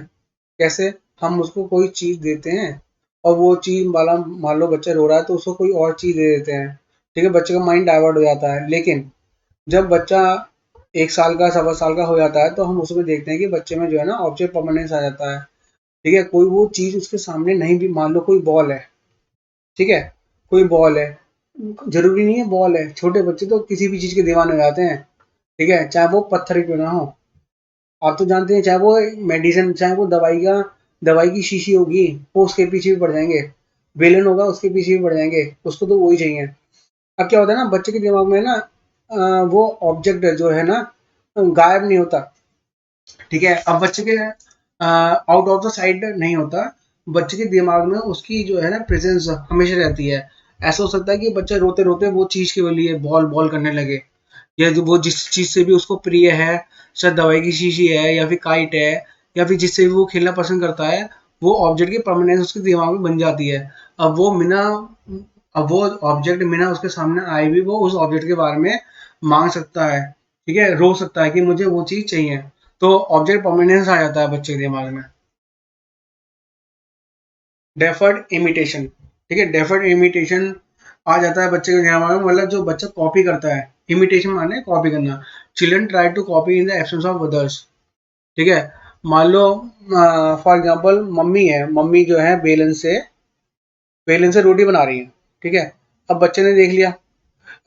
कैसे? हम उसको कोई चीज देते हैं, और वो चीज वाला मान लो बच्चा रो रहा है तो उसको कोई और चीज दे देते हैं। ठीक है, बच्चे का माइंड डाइवर्ट हो जाता है। लेकिन जब बच्चा 1 साल का, 1.25 साल का हो जाता है, तो हम उसमें देखते हैं कि बच्चे में जो है ना ऑब्जेक्ट परमानेंस आ जाता है। ठीक है, कोई वो चीज उसके सामने नहीं भी, मान लो कोई बॉल है, ठीक है, कोई बॉल है, जरूरी नहीं है बॉल है, छोटे बच्चे तो किसी भी चीज के दीवाने हो जाते हैं। ठीक है, चाहे वो पत्थर क्यों ना हो। आप तो जानते हैं, चाहे वो मेडिसिन, चाहे वो दवाई की शीशी होगी, वो उसके पीछे भी पड़ जाएंगे। बेलन होगा उसके पीछे भी पड़ जाएंगे, उसको तो वही चाहिए। अब क्या होता है ना, बच्चे के दिमाग में ना वो ऑब्जेक्ट जो है ना गायब नहीं होता। ठीक है, अब बच्चे के आउट ऑफ द साइड नहीं होता, बच्चे के दिमाग में उसकी जो है ना प्रेजेंस हमेशा रहती है। ऐसा हो सकता है कि बच्चा रोते रोते वो चीज के लिए बॉल बॉल करने लगे, या जो वो जिस चीज से भी उसको प्रिय है, शायद दवाई की शीशी है या फिर काइट है, या फिर जिससे भी वो खेलना पसंद करता है, वो ऑब्जेक्ट की परमानेंस उसके दिमाग में बन जाती है। अब वो बिना अब वो ऑब्जेक्ट बिना उसके सामने आए भी वो उस ऑब्जेक्ट के बारे में मांग सकता है। ठीक है, रो सकता है कि मुझे वो चीज चाहिए। तो ऑब्जेक्ट परमानेंस आ जाता है बच्चे के दिमाग में। डेफर्ड इमिटेशन, ठीक है, डेफर्ड इमिटेशन आ जाता है बच्चे के दिमाग में, मतलब जो बच्चा कॉपी करता है। इमिटेशन माने कॉपी करना। Children try to copy in the absence of others. ठीक है, मान लो फॉर एग्जांपल मम्मी है, मम्मी जो है बेलन से रोटी बना रही है। ठीक है, अब बच्चे ने देख लिया,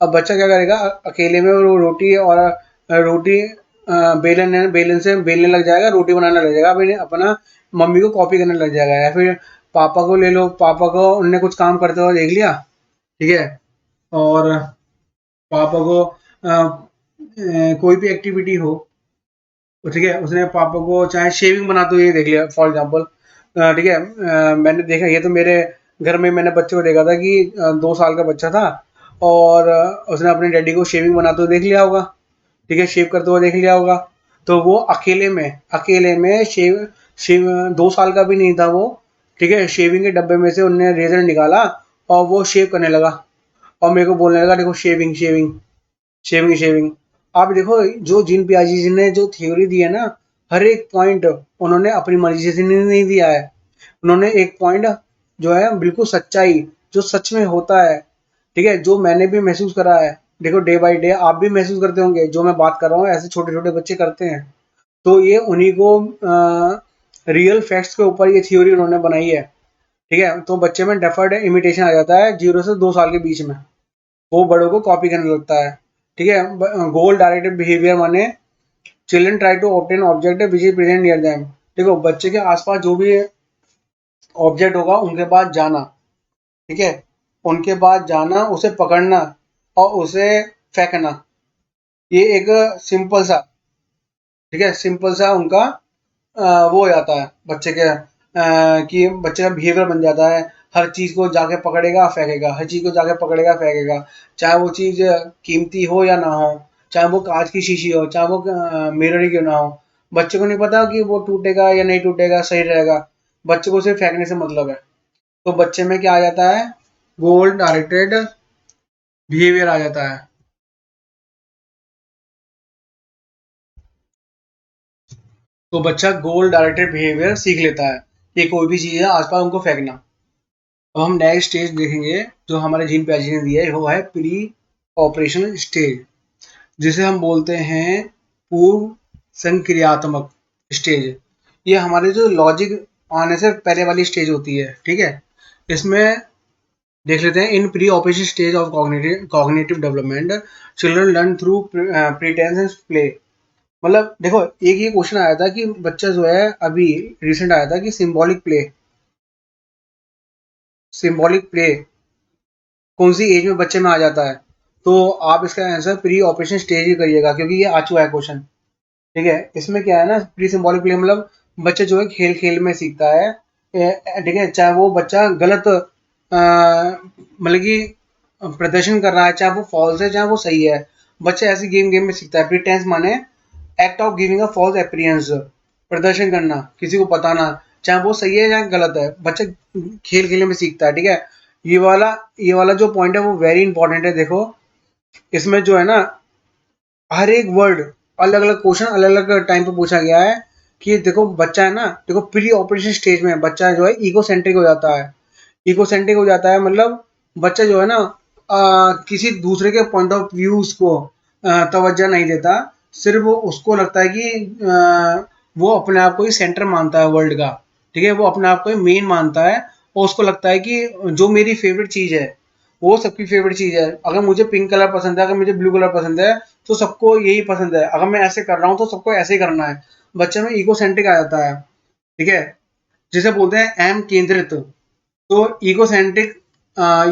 अब बच्चा क्या करेगा, अकेले में वो रोटी और रोटी बेलन से बेलने लग जाएगा, रोटी बनाने लग जाएगा, फिर अपना मम्मी को कॉपी करने लग जाएगा। या फिर पापा को ले लो, पापा को उनने कुछ काम करते हुए देख लिया, ठीक है, और पापा को कोई भी एक्टिविटी हो, तो ठीक है, उसने पापा को चाहे शेविंग बनाते हुए देख लिया फॉर एग्जाम्पल, ठीक है, मैंने देखा, ये तो मेरे घर में मैंने बच्चे को देखा था कि 2 साल का बच्चा था, और उसने अपने डैडी को शेविंग बनाते हुए देख लिया होगा, ठीक है, शेव करते हुए देख लिया होगा। तो वो अकेले में शेव शेव 2 साल का भी नहीं था वो, ठीक है, शेविंग के डब्बे में से उनने रेजर निकाला और वो शेव करने लगा, और मेरे को बोलने लगा देखो शेविंग शेविंग शेविंग शेविंग। आप देखो जो जीन पियाजी जी ने जो थ्योरी दी है ना, हर एक पॉइंट उन्होंने अपनी मर्जी से नहीं दिया है। उन्होंने एक पॉइंट जो है बिल्कुल सच्चाई, जो सच में होता है, ठीक है, जो मैंने भी महसूस करा है, देखो डे बाय डे आप भी महसूस करते होंगे, जो मैं बात कर रहा हूँ ऐसे छोटे छोटे बच्चे करते हैं। तो ये उन्हीं को रियल फैक्ट्स के ऊपर ये थ्योरी उन्होंने बनाई है, ठीक है। तो बच्चे में डेफर्ड इमिटेशन आ जाता है 0 से 2 साल के बीच में, वो बड़ों को कॉपी करने लगता है, ठीक है। गोल डायरेक्टेड बिहेवियर माने children try to obtain object which is present near them. देखो बच्चे के आसपास जो भी ऑब्जेक्ट होगा उनके पास जाना, ठीक है, उनके पास जाना, उसे पकड़ना और उसे फेंकना, ये एक सिंपल सा, ठीक है, सिंपल सा उनका वो हो जाता है बच्चे के, कि बच्चे का बिहेवियर बन जाता है। हर चीज को जाके पकड़ेगा फेंकेगा, हर चीज को जाके पकड़ेगा फेंकेगा, चाहे वो चीज कीमती हो या ना हो, चाहे वो कांच की शीशी हो, चाहे वो मिरर ही क्यों ना हो, बच्चे को नहीं पता कि वो टूटेगा या नहीं टूटेगा, सही रहेगा, बच्चे को सिर्फ फेंकने से मतलब है। तो बच्चे में क्या आ जाता है, गोल डायरेक्टेड बिहेवियर आ जाता है। तो बच्चा गोल डायरेक्टेड बिहेवियर सीख लेता है कि कोई भी चीज है आसपास उनको फेंकना। अब हम नेक्स्ट स्टेज देखेंगे जो हमारे जीन पियाजे ने दिया है, वो है प्री ऑपरेशनल स्टेज, जिसे हम बोलते हैं पूर्व संक्रियात्मक स्टेज। ये हमारे जो लॉजिक आने से पहले वाली स्टेज होती है, ठीक है। इसमें देख लेते हैं, इन pre operation stage of cognitive development children learn through प्रीटेंस and play. मतलब देखो एक ये क्वेश्चन आया था कि बच्चा जो है, अभी रिसेंट आया था कि सिंबॉलिक प्ले कौन सी एज में बच्चे में आ जाता है। तो आप इसका आंसर प्री ऑपरेशन स्टेज ही करिएगा, क्योंकि ये आ चुका है क्वेश्चन, ठीक है। इसमें क्या है ना, प्री सिंबॉलिक प्ले मतलब बच्चे जो है खेल खेल में सीखता है, ठीक है, चाहे वो बच्चा गलत मतलब कि प्रदर्शन कर रहा है, चाहे वो फॉल्स है चाहे वो सही है, बच्चा ऐसी गेम गेम में सीखता है। प्रीटेंस माने act of giving a false appearance, प्रदर्शन करना, किसी को बताना, चाहे वो सही है या गलत है, बच्चा खेल खेल में सीखता है, ठीक है। ये वाला जो पॉइंट है वो वेरी इंपॉर्टेंट है। देखो इसमें जो है ना, हर एक वर्ड अलग अलग क्वेश्चन अलग अलग टाइम पे पूछा गया है, कि देखो बच्चा है ना, देखो प्री ऑपरेशन स्टेज में बच्चा जो है इकोसेंट्रिक हो जाता है। इकोसेंट्रिक हो जाता है मतलब बच्चा जो है ना, किसी दूसरे के पॉइंट ऑफ व्यूज को तवज्जो नहीं देता, सिर्फ वो उसको लगता है कि वो अपने आप को ही सेंटर मानता है वर्ल्ड का, ठीक है, वो अपने आप को ही मेन मानता है, और उसको लगता है कि जो मेरी फेवरेट चीज है वो सबकी फेवरेट चीज है। अगर मुझे पिंक कलर पसंद है, अगर मुझे ब्लू कलर पसंद है, तो सबको यही पसंद है, अगर मैं ऐसे कर रहा हूँ तो सबको ऐसे ही करना है। बच्चे में इकोसेंट्रिक आ जाता है, ठीक है, जिसे बोलते हैं एम केंद्रित। तो इकोसेंट्रिक,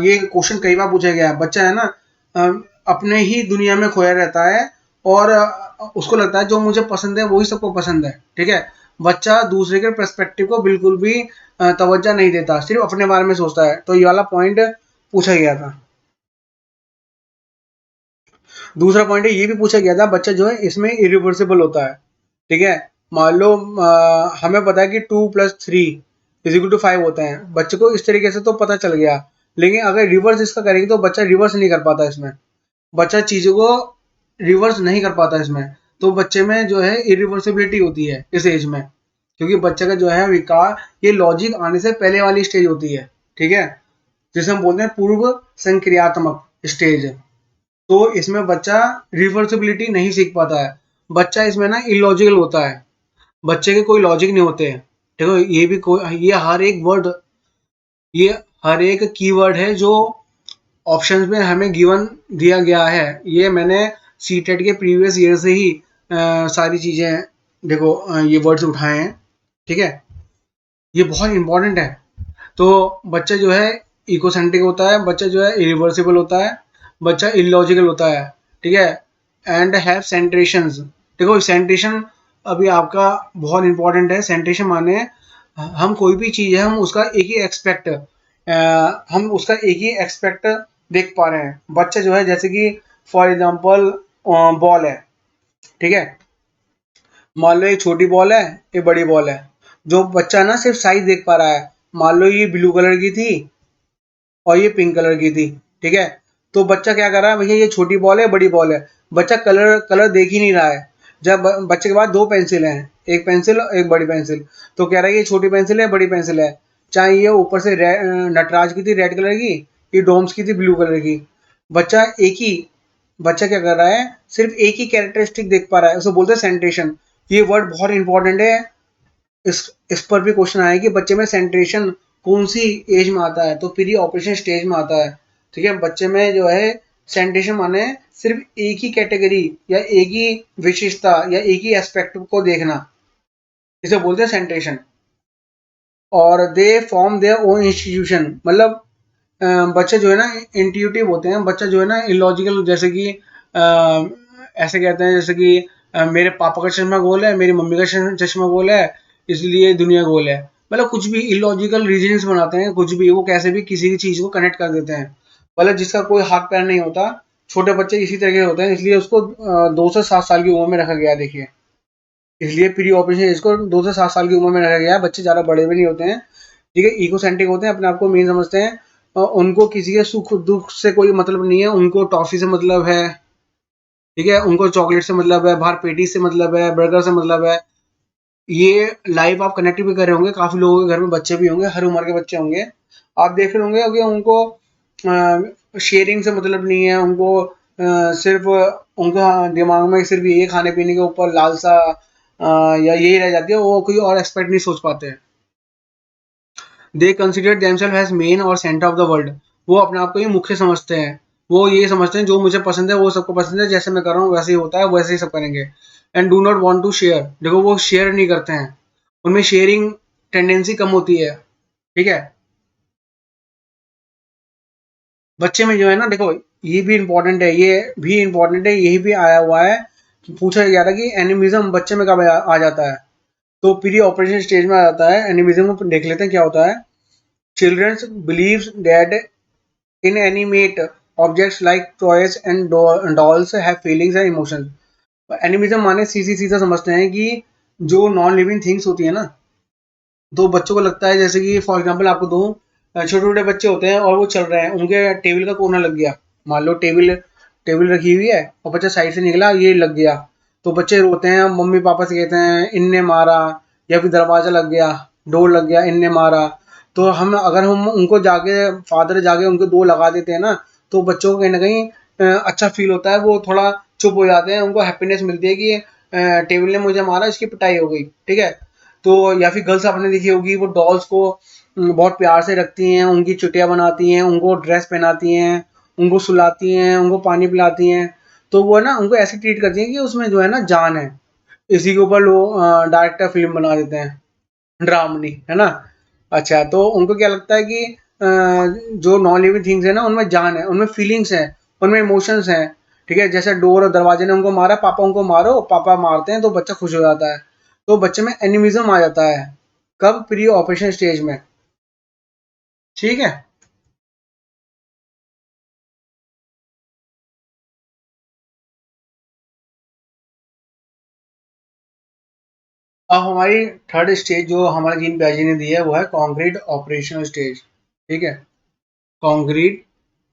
ये क्वेश्चन कई बार पूछा गया है। बच्चा है ना, अ, अपने ही दुनिया में खोया रहता है, और उसको लगता है जो मुझे पसंद है वही सबको पसंद है, ठीक है। बच्चा दूसरे के पर्सपेक्टिव को बिल्कुल भी तवज्जो नहीं देता, सिर्फ अपने बारे में सोचता है। तो ये वाला पॉइंट पूछा गया था। दूसरा पॉइंट ये भी पूछा गया था, बच्चा जो है इसमें इरिवर्सिबल होता है, ठीक है। मान लो हमें पता है कि 2+3 = 5 होते हैं, बच्चे को इस तरीके से तो पता चल गया, लेकिन अगर रिवर्स इसका करेंगे तो बच्चा रिवर्स नहीं कर पाता इसमें, बच्चा चीजों को रिवर्स नहीं कर पाता इसमें। तो बच्चे में जो है इरिवर्सिबिलिटी होती है इस एज में, क्योंकि बच्चे का जो है विकास ये लॉजिक आने से पहले वाली स्टेज होती है, ठीक है, जिसे हम बोलते हैं पूर्व संक्रियात्मक स्टेज। तो इसमें बच्चा रिवर्सिबिलिटी नहीं सीख पाता है, बच्चा इसमें ना इलॉजिकल होता है, बच्चे के कोई लॉजिक नहीं होते हैं। देखो ये हर एक वर्ड, ये हर एक कीवर्ड है जो ऑप्शंस में हमें गिवन दिया गया है। ये मैंने सीटेट के प्रीवियस ईयर से ही सारी चीज़ें देखो ये वर्ड्स उठाए हैं, ठीक है। ये बहुत इंपॉर्टेंट है। तो बच्चा जो है इकोसेंट्रिक होता है, बच्चा जो है इरिवर्सिबल होता है, बच्चा इलॉजिकल होता है, ठीक है। And have centrations. देखो सेंट्रेशन अभी आपका बहुत इंपॉर्टेंट है। सेंट्रेशन माने हम कोई भी चीज़ है हम उसका एक ही एक्सपेक्ट हम उसका एक ही एक्सपेक्ट देख पा रहे हैं। बच्चा जो है जैसे कि फॉर एग्जांपल बॉल है, ठीक है। मान लो ये छोटी बॉल है, ये बड़ी बॉल है। जो बच्चा ना सिर्फ साइज देख पा रहा है, मान लो ये ब्लू कलर की थी और ये पिंक कलर की थी, ठीक है। तो बच्चा क्या कर रहा है, भैया ये छोटी बॉल है बड़ी बॉल है। बच्चा कलर कलर देख ही नहीं रहा है। जब बच्चे के पास दो पेंसिल हैं, एक पेंसिल और एक बड़ी पेंसिल, तो कह रहा है ये छोटी पेंसिल है बड़ी पेंसिल है। चाहे ये ऊपर से नटराज की थी रेड कलर की, ये डोम्स की थी ब्लू कलर की। बच्चा एक ही बच्चा क्या कर रहा है, सिर्फ एक ही कैरेक्टरिस्टिक देख पा रहा है, उसे बोलते हैं सेंट्रेशन। ये वर्ड बहुत इंपॉर्टेंट है। इस पर भी क्वेश्चन आया कि बच्चे में सेंट्रेशन कौन सी एज में आता है, तो प्री ऑपरेशन स्टेज में आता है, ठीक है। बच्चे में जो है सेंट्रेशन माने सिर्फ एक ही कैटेगरी या एक ही विशेषता या एक ही एस्पेक्ट को देखना, इसे बोलते हैं सेंट्रेशन। और they form their own institution, मतलब बच्चे जो है ना इंट्यूटिव होते हैं। बच्चा जो है ना इलॉजिकल, जैसे कि ऐसे कहते हैं जैसे कि मेरे पापा का चश्मा गोल है, मेरी मम्मी का चश्मा गोल है, इसलिए दुनिया गोल है। मतलब कुछ भी इलॉजिकल रीजंस बनाते हैं, कुछ भी वो कैसे भी किसी की चीज को कनेक्ट कर देते हैं। मतलब जिसका कोई हाथ पैर नहीं होता, छोटे बच्चे इसी तरह के होते हैं, इसलिए उसको 2 से 7 साल की उम्र में रखा गया है, देखिए। इसलिए प्री ऑपरेशन एज को 2 से 7 साल की उम्र में रखा गया है। बच्चे ज़्यादा बड़े भी नहीं होते हैं, ठीक है। इकोसेंट्रिक होते हैं, अपने आप को मेन समझते हैं। उनको किसी के सुख दुख से कोई मतलब नहीं है, उनको टॉफी से मतलब है, ठीक है। उनको चॉकलेट से मतलब है, बाहर पेटी से मतलब है, बर्गर से मतलब है। ये लाइव आप कनेक्ट भी कर रहे होंगे, काफी लोगों के घर में बच्चे भी होंगे, हर उम्र के बच्चे होंगे। आप देख रहे होंगे कि उनको शेयरिंग से मतलब नहीं है, उनको सिर्फ उनका दिमाग में सिर्फ ये खाने पीने के ऊपर लालसा या यही रह जाती है, वो कोई और एक्सपेक्ट नहीं सोच पाते हैं। They consider themselves as main और सेंटर ऑफ द वर्ल्ड। वो अपने आप को ही मुख्य समझते हैं। वो ये समझते हैं जो मुझे पसंद है वो सबको पसंद है, जैसे मैं कर रहा हूँ वैसे ही होता है, वैसे ही सब करेंगे। And do not want to share. देखो वो शेयर नहीं करते हैं, उनमें शेयरिंग टेंडेंसी कम होती है, ठीक है। बच्चे में जो है ना, देखो ये भी इंपॉर्टेंट है, ये भी इंपॉर्टेंट है, यही भी आया हुआ है कि पूछा गया था कि एनिमिज्म बच्चे में कब आ जाता है। तो प्री ऑपरेशन स्टेज में आ जाता है। एनिमिज्म को देख लेते हैं क्या होता है। Childrens believes that inanimate objects like toys and dolls have feelings and emotions। Animism माने सीधी सीधा समझते हैं कि जो नॉन लिविंग थिंग्स होती है ना, तो बच्चों को लगता है, जैसे कि फॉर एग्जांपल आपको दूं, छोटे छोटे बच्चे होते हैं और वो चल रहे हैं, उनके टेबल का कोना लग गया। मान लो टेबल टेबल रखी हुई है और बच्चा साइड से निकला, ये लग गया। तो बच्चे रोते हैं, मम्मी पापा से कहते हैं इनने मारा, या फिर दरवाजा लग गया, डोर लग गया, इनने मारा। तो हम अगर हम उनको जाके फादर जाके उनको दो लगा देते हैं ना, तो बच्चों को कहीं ना कहीं अच्छा फील होता है, वो थोड़ा चुप हो जाते हैं, उनको हैप्पीनेस मिलती है कि टेबल ने मुझे मारा, इसकी पिटाई हो गई, ठीक है। तो या फिर गर्ल्स आपने देखी होगी, वो डॉल्स को बहुत प्यार से रखती हैं, उनकी चुटिया बनाती हैं, उनको ड्रेस पहनाती हैं, उनको सुलाती हैं, उनको पानी पिलाती हैं। तो वो है ना उनको ऐसे ट्रीट करती हैं कि उसमें जो है ना जान है। इसी के ऊपर लोग डायरेक्टर फिल्म बना देते हैं, ड्रामनी, है ना। अच्छा, तो उनको क्या लगता है कि जो नॉन लिविंग थिंग्स है ना, उनमें जान है, उनमें फीलिंग्स हैं, उनमें इमोशंस हैं, ठीक है। जैसे डोर और दरवाजे ने उनको मारा, पापा उनको मारो, पापा मारते हैं तो बच्चा खुश हो जाता है। तो बच्चे में एनिमिज्म आ जाता है, कब? प्री ऑपरेशन स्टेज में, ठीक है। अब हमारी थर्ड स्टेज जो हमारे जीन प्याजी ने दी है वो है कॉन्क्रीट ऑपरेशनल स्टेज, ठीक है। कॉन्क्रीट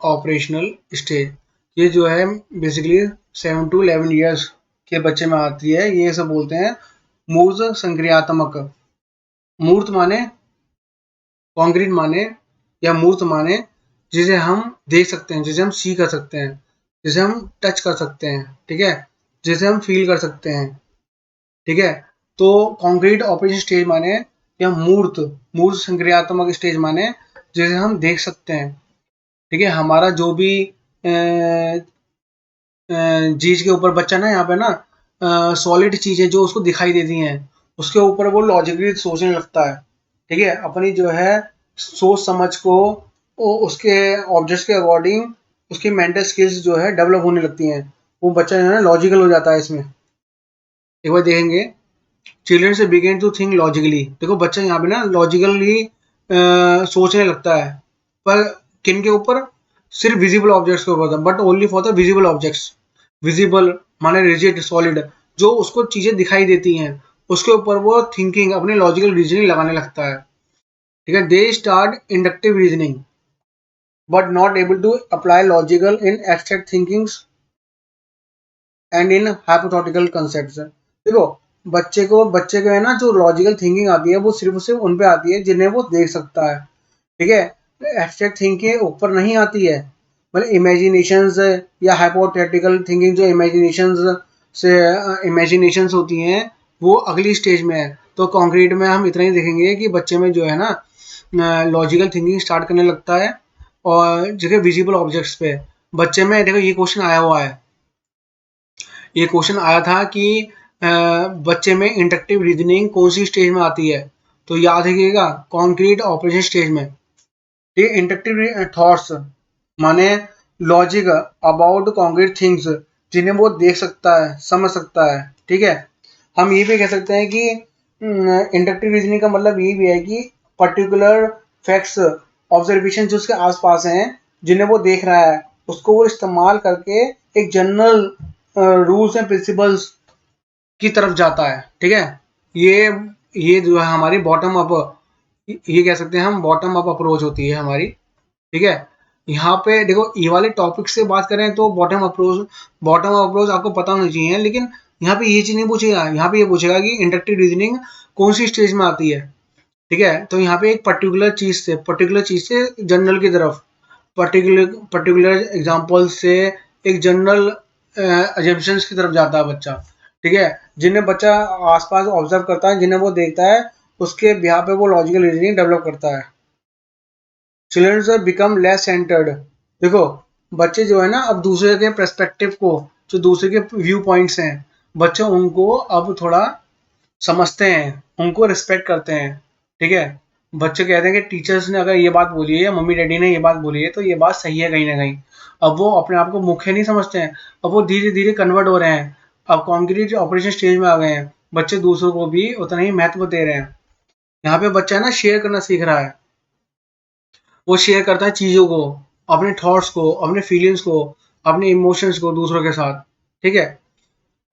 ऑपरेशनल स्टेज, ये जो है बेसिकली 7 to 11 years के बच्चे में आती है। ये सब बोलते हैं मूर्त संक्रियात्मक। मूर्त माने कॉन्क्रीट माने या मूर्त माने जिसे हम देख सकते हैं, जिसे हम सी कर सकते हैं, जिसे हम टच कर सकते हैं, ठीक है, जिसे हम फील कर सकते हैं, ठीक है। तो कॉन्क्रीट ऑपरेशन स्टेज माने या मूर्त मूर्त संक्रियात्मक स्टेज माने जिसे हम देख सकते हैं, ठीक है, हमारा जो भी चीज के ऊपर बच्चा ना यहाँ पे ना सॉलिड चीजें जो उसको दिखाई देती हैं उसके ऊपर वो लॉजिकली सोचने लगता है। ठीक है, अपनी जो है सोच समझ को उसके ऑब्जेक्ट्स के अकॉर्डिंग उसकी मेंटल स्किल्स जो है डेवलप होने लगती हैं। वो बच्चा जो है ना लॉजिकल हो जाता है इसमें। एक बार देखेंगे, चिल्ड्रन से बिगेन टू थिंक लॉजिकली। देखो बच्चा यहाँ पे ना लॉजिकली सोचने लगता है, पर किन के ऊपर? सिर्फ विजिबल ऑब्जेक्ट्स के ऊपर, but only for the visible objects. Visible माने रिजिड सॉलिड, जो उसको चीजें दिखाई देती हैं उसके ऊपर वो थिंकिंग अपने लॉजिकल रीजनिंग लगाने लगता है। ठीक है, they start inductive reasoning but not able to apply logical in abstract thinkings and in hypothetical concepts. देखो बच्चे को है ना जो लॉजिकल थिंकिंग आती है वो सिर्फ उन पे आती है जिन्हें वो देख सकता है। ठीक है, एब्स्ट्रैक्ट थिंकिंग ऊपर नहीं आती है। मतलब इमेजिनेशंस या हाइपोथेटिकल थिंकिंग जो इमेजिनेशंस होती हैं वो अगली स्टेज में है। तो कॉन्क्रीट में हम इतना ही देखेंगे कि बच्चे में जो है ना लॉजिकल थिंकिंग स्टार्ट करने लगता है और जगह विजिबल ऑब्जेक्ट्स पे। बच्चे में देखो ये क्वेश्चन आया हुआ है, ये क्वेश्चन आया था कि बच्चे में इंडक्टिव रीजनिंग कौन सी स्टेज में आती है? तो याद रखिएगा कॉन्क्रीट ऑपरेशन स्टेज में। ठीक है, इंडक्टिव थॉट्स माने लॉजिक अबाउट कॉन्क्रीट थिंग्स जिन्हें वो देख सकता है समझ सकता है। ठीक है, हम ये भी कह सकते हैं कि इंडक्टिव रीजनिंग का मतलब ये भी है कि पर्टिकुलर फैक्ट्स ऑब्जर्वेशन जो उसके आसपास हैं जिन्हें वो देख रहा है उसको वो इस्तेमाल करके एक जनरल रूल्स एंड प्रिंसिपल्स की तरफ जाता है। ठीक है, ये ये जो है हमारी बॉटम अप, ये कह सकते हैं हम बॉटम अप अप्रोच होती है हमारी। ठीक है, यहाँ पे देखो ये वाले टॉपिक से बात करें तो बॉटम अप्रोच आपको पता होना चाहिए, लेकिन यहाँ पे ये चीज नहीं पूछेगा। यहाँ पे ये पूछेगा कि इंडक्टिव रीजनिंग कौन सी स्टेज में आती है। ठीक है, तो यहाँ पे एक पर्टिकुलर चीज से जनरल की तरफ, पर्टिकुलर एग्जांपल से एक जनरल अजम्पशंस की तरफ जाता है बच्चा। ठीक है, जिन्हें बच्चा आसपास ऑब्जर्व करता है जिन्हें वो देखता है उसके बिहार पे वो लॉजिकल रीजनिंग डेवलप करता है। Children become less centred. देखो बच्चे जो है ना अब दूसरे के पर्सपेक्टिव को, जो दूसरे के व्यू पॉइंट्स हैं, बच्चे उनको अब थोड़ा समझते हैं, उनको रिस्पेक्ट करते हैं। ठीक है, बच्चे कहते हैं कि टीचर्स ने अगर ये बात बोली है या मम्मी डैडी ने ये बात बोली है तो ये बात सही है कहीं ना कहीं। अब वो अपने आप को मुख्य नहीं समझते हैं, अब वो धीरे धीरे कन्वर्ट हो रहे हैं। अब कॉन्क्रीट ऑपरेशन स्टेज में आ गए हैं, बच्चे दूसरों को भी उतना ही महत्व दे रहे हैं। यहाँ पे बच्चा है ना शेयर करना सीख रहा है, वो शेयर करता है चीज़ों को, अपने थॉट्स को, अपने फीलिंग्स को, अपने इमोशंस को दूसरों के साथ। ठीक है,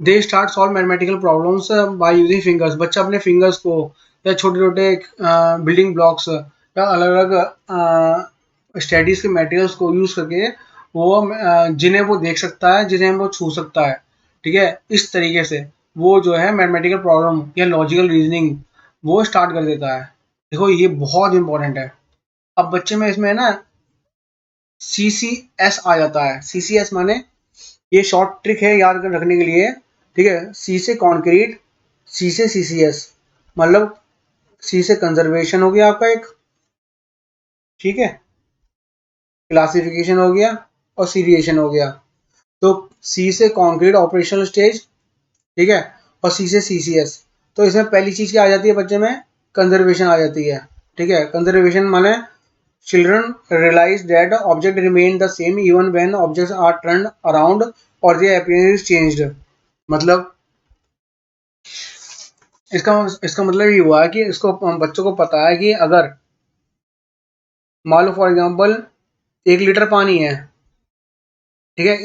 they start solve mathematical problems by using fingers. बच्चा अपने फिंगर्स को या छोटे छोटे बिल्डिंग ब्लॉक्स या अलग अलग स्टडीज के मटेरियल्स को यूज करके वो जिन्हें वो देख सकता है, जिन्हें वो छू सकता है। ठीक है, इस तरीके से वो जो है मैथमेटिकल प्रॉब्लम या लॉजिकल रीजनिंग वो स्टार्ट कर देता है। देखो ये बहुत इंपॉर्टेंट है। अब बच्चे में इसमें है ना CCS आ जाता है। CCS माने, ये शॉर्ट ट्रिक है याद कर रखने के लिए। ठीक है, C से कॉन्क्रीट, C से CCS, मतलब C से कंजर्वेशन हो गया आपका एक, ठीक है, क्लासिफिकेशन हो गया और सीरिएशन हो गया। तो C से कॉन्क्रीट ऑपरेशनल स्टेज, ठीक है, और C से CCS। तो इसमें पहली चीज क्या आ जाती है बच्चे में? कंजर्वेशन आ जाती है। ठीक है, कंजर्वेशन माने children realize that objects remain the same even when objects are turned around or their appearance is changed। मतलब इसका इसका मतलब ये हुआ है कि इसको बच्चों को पता है कि अगर मान लो फॉर एग्जांपल 1 लीटर पानी है, ठीक है,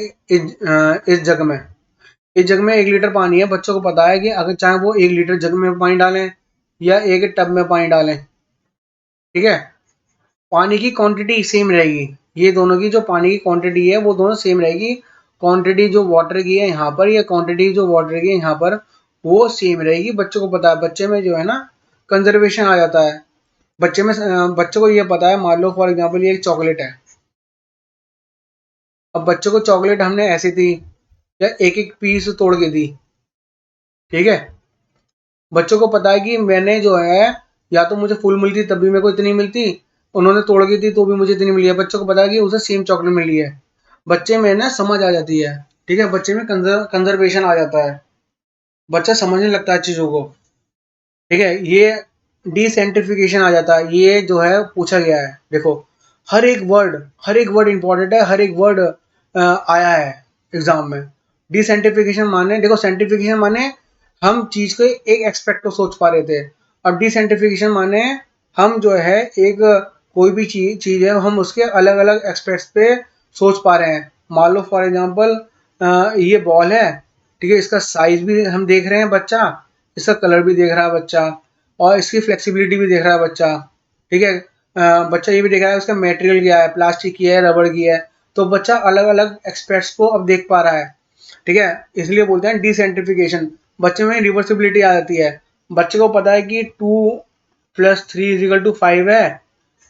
इस जग में, इस जग में 1 लीटर पानी है। बच्चों को पता है कि अगर चाहे वो 1 लीटर जग में पानी डालें या एक टब में पानी डालें, ठीक है, पानी की क्वांटिटी सेम रहेगी। ये दोनों की जो पानी की क्वांटिटी है वो दोनों सेम रहेगी। क्वांटिटी जो वाटर की है यहाँ पर या क्वांटिटी जो वाटर की है यहाँ पर वो सेम रहेगी। बच्चों को पता है, बच्चे में जो है ना कंजर्वेशन आ जाता है। बच्चे को ये पता है, मान लो फॉर एग्जांपल ये एक चॉकलेट है। अब बच्चों को चॉकलेट हमने ऐसी दी या एक एक पीस तोड़ के दी, ठीक है, बच्चों को पता है कि मैंने जो है या तो मुझे फुल मिलती तब भी मेरे को इतनी मिलती, उन्होंने तोड़ की थी तो भी मुझे इतनी मिली है, बच्चों को पता है कि उसे सेम चॉकलेट मिली है। बच्चे में ना समझ आ जाती है, ठीक है, बच्चे में कंजर्वेशन आ जाता है, बच्चा समझने लगता है चीज़ों को, ठीक है। ये डिसेंट्रिफिकेशन आ जाता है, ये जो है पूछा गया है। देखो हर एक वर्ड इंपॉर्टेंट है, हर एक वर्ड आया है एग्जाम में। डिसेंट्रिफिकेशन माने, देखो सेंट्रिफिकेशन माने हम चीज के एक एक्सपेक्ट को सोच पा रहे थे, अब डिसेंट्रिफिकेशन माने हम जो है एक कोई भी चीज है हम उसके अलग अलग एक्सपेक्ट्स पे सोच पा रहे हैं। मान लो फॉर एग्जाम्पल ये बॉल है, ठीक है, इसका साइज भी हम देख रहे हैं बच्चा, इसका कलर भी देख रहा है बच्चा, और इसकी फ्लेक्सिबिलिटी भी देख रहा है बच्चा, ठीक है। बच्चा ये भी देख रहा है उसका मटेरियल क्या है, प्लास्टिक की है, रबड़ की है, तो बच्चा अलग अलग एक्सपेक्ट्स को अब देख पा रहा है, ठीक है। इसलिए बोलते हैं डिसेंट्रिफिकेशन। बच्चे में रिवर्सिबिलिटी आ जाती है, बच्चे को पता है कि 2 + 3 = 5 है,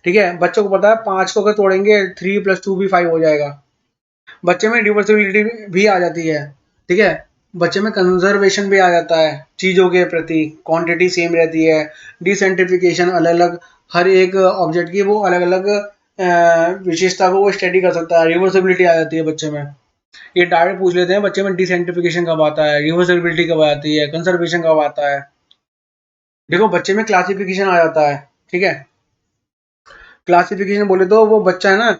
ठीक है, बच्चों को पता है 5 को अगर तोड़ेंगे 3 + 2 भी 5 हो जाएगा। बच्चे में रिवर्सिबिलिटी भी आ जाती है, ठीक है। बच्चे में कंजर्वेशन भी आ जाता है, चीज़ों के प्रति क्वांटिटी सेम रहती है। डिसेंट्रिफिकेशन अलग अलग, हर एक ऑब्जेक्ट की वो अलग अलग विशेषता को वो स्टडी कर सकता है, रिवर्सिबिलिटी आ जाती है बच्चे में। ये डायरेक्ट पूछ लेते हैं बच्चे में डिसेंट्रिफिकेशन कब आता है, रिवर्सिबिलिटी कब आती है, कंजर्वेशन कब आता है। देखो बच्चे में क्लासिफिकेशन आ जाता है, ठीक है। क्लासिफिकेशन बोले तो वो बच्चा है ना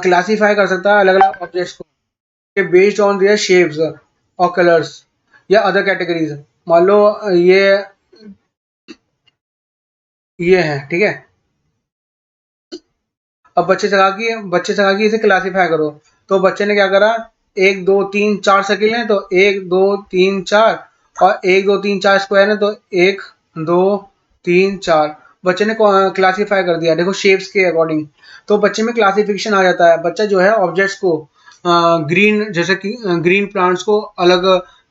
क्लासीफाई कर सकता है अलग अलग ऑब्जेक्ट्स को बेस्ड ऑन देयर शेप्स और कलर्स या अदर कैटेगरीज। मान लो ये है, ठीक है। अब बच्चे चला कि इसे क्लासीफाई करो, तो बच्चे ने क्या करा, 1 2 3 4 सर्किल है तो 1 2 3 4, और 1 2 3 4 स्क्वायर है तो 1 2 3 4, बच्चे ने क्लासीफाई कर दिया, देखो शेप्स के अकॉर्डिंग। तो बच्चे में क्लासिफिकेशन आ जाता है, बच्चा जो है ऑब्जेक्ट्स को ग्रीन, जैसे कि ग्रीन प्लांट्स को अलग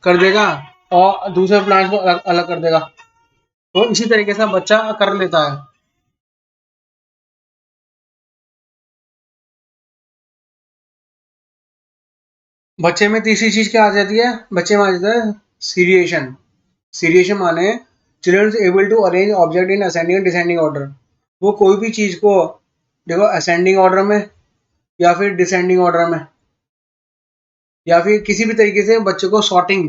कर देगा और दूसरे प्लांट्स को अलग अलग कर देगा, तो इसी तरीके से बच्चा कर लेता है। बच्चे में तीसरी चीज क्या आ जाती है, बच्चे में आ जाता है सीरिएशन। सीरिएशन माने children able to arrange object in ascending and descending order. वो कोई भी चीज को, देखो, असेंडिंग ऑर्डर में या फिर डिसेंडिंग ऑर्डर में या फिर किसी भी तरीके से बच्चे को सॉर्टिंग,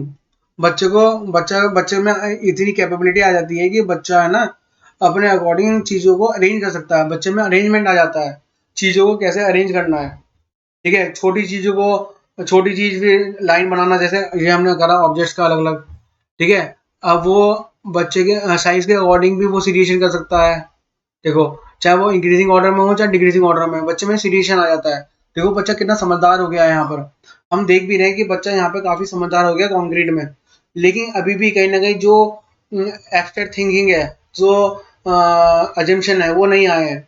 बच्चे में इतनी कैपेबिलिटी आ जाती है कि बच्चा है ना अपने अकॉर्डिंग चीजों को अरेंज कर सकता है, बच्चे में अरेंजमेंट आ जाता है, चीजों को कैसे अरेंज करना है, ठीक है। छोटी चीजों को, छोटी चीज भी लाइन बनाना, जैसे ये हमने करा ऑब्जेक्ट्स का अलग अलग, ठीक है। अब वो बच्चे के साइज के अकॉर्डिंग भी वो सीरिएशन कर सकता है। देखो, चाहे वो इंक्रीजिंग ऑर्डर में हो चाहे डिक्रीजिंग ऑर्डर में, बच्चे में सीरिएशन आ जाता है। देखो बच्चा कितना समझदार हो गया है यहाँ पर, हम देख भी रहे हैं कि बच्चा यहाँ पे काफी समझदार हो गया कॉन्क्रीट में। लेकिन अभी भी कहीं ना कहीं जो एब्स्ट्रैक्ट थिंकिंग है, जो अजम्पशन है, वो नहीं आए हैं।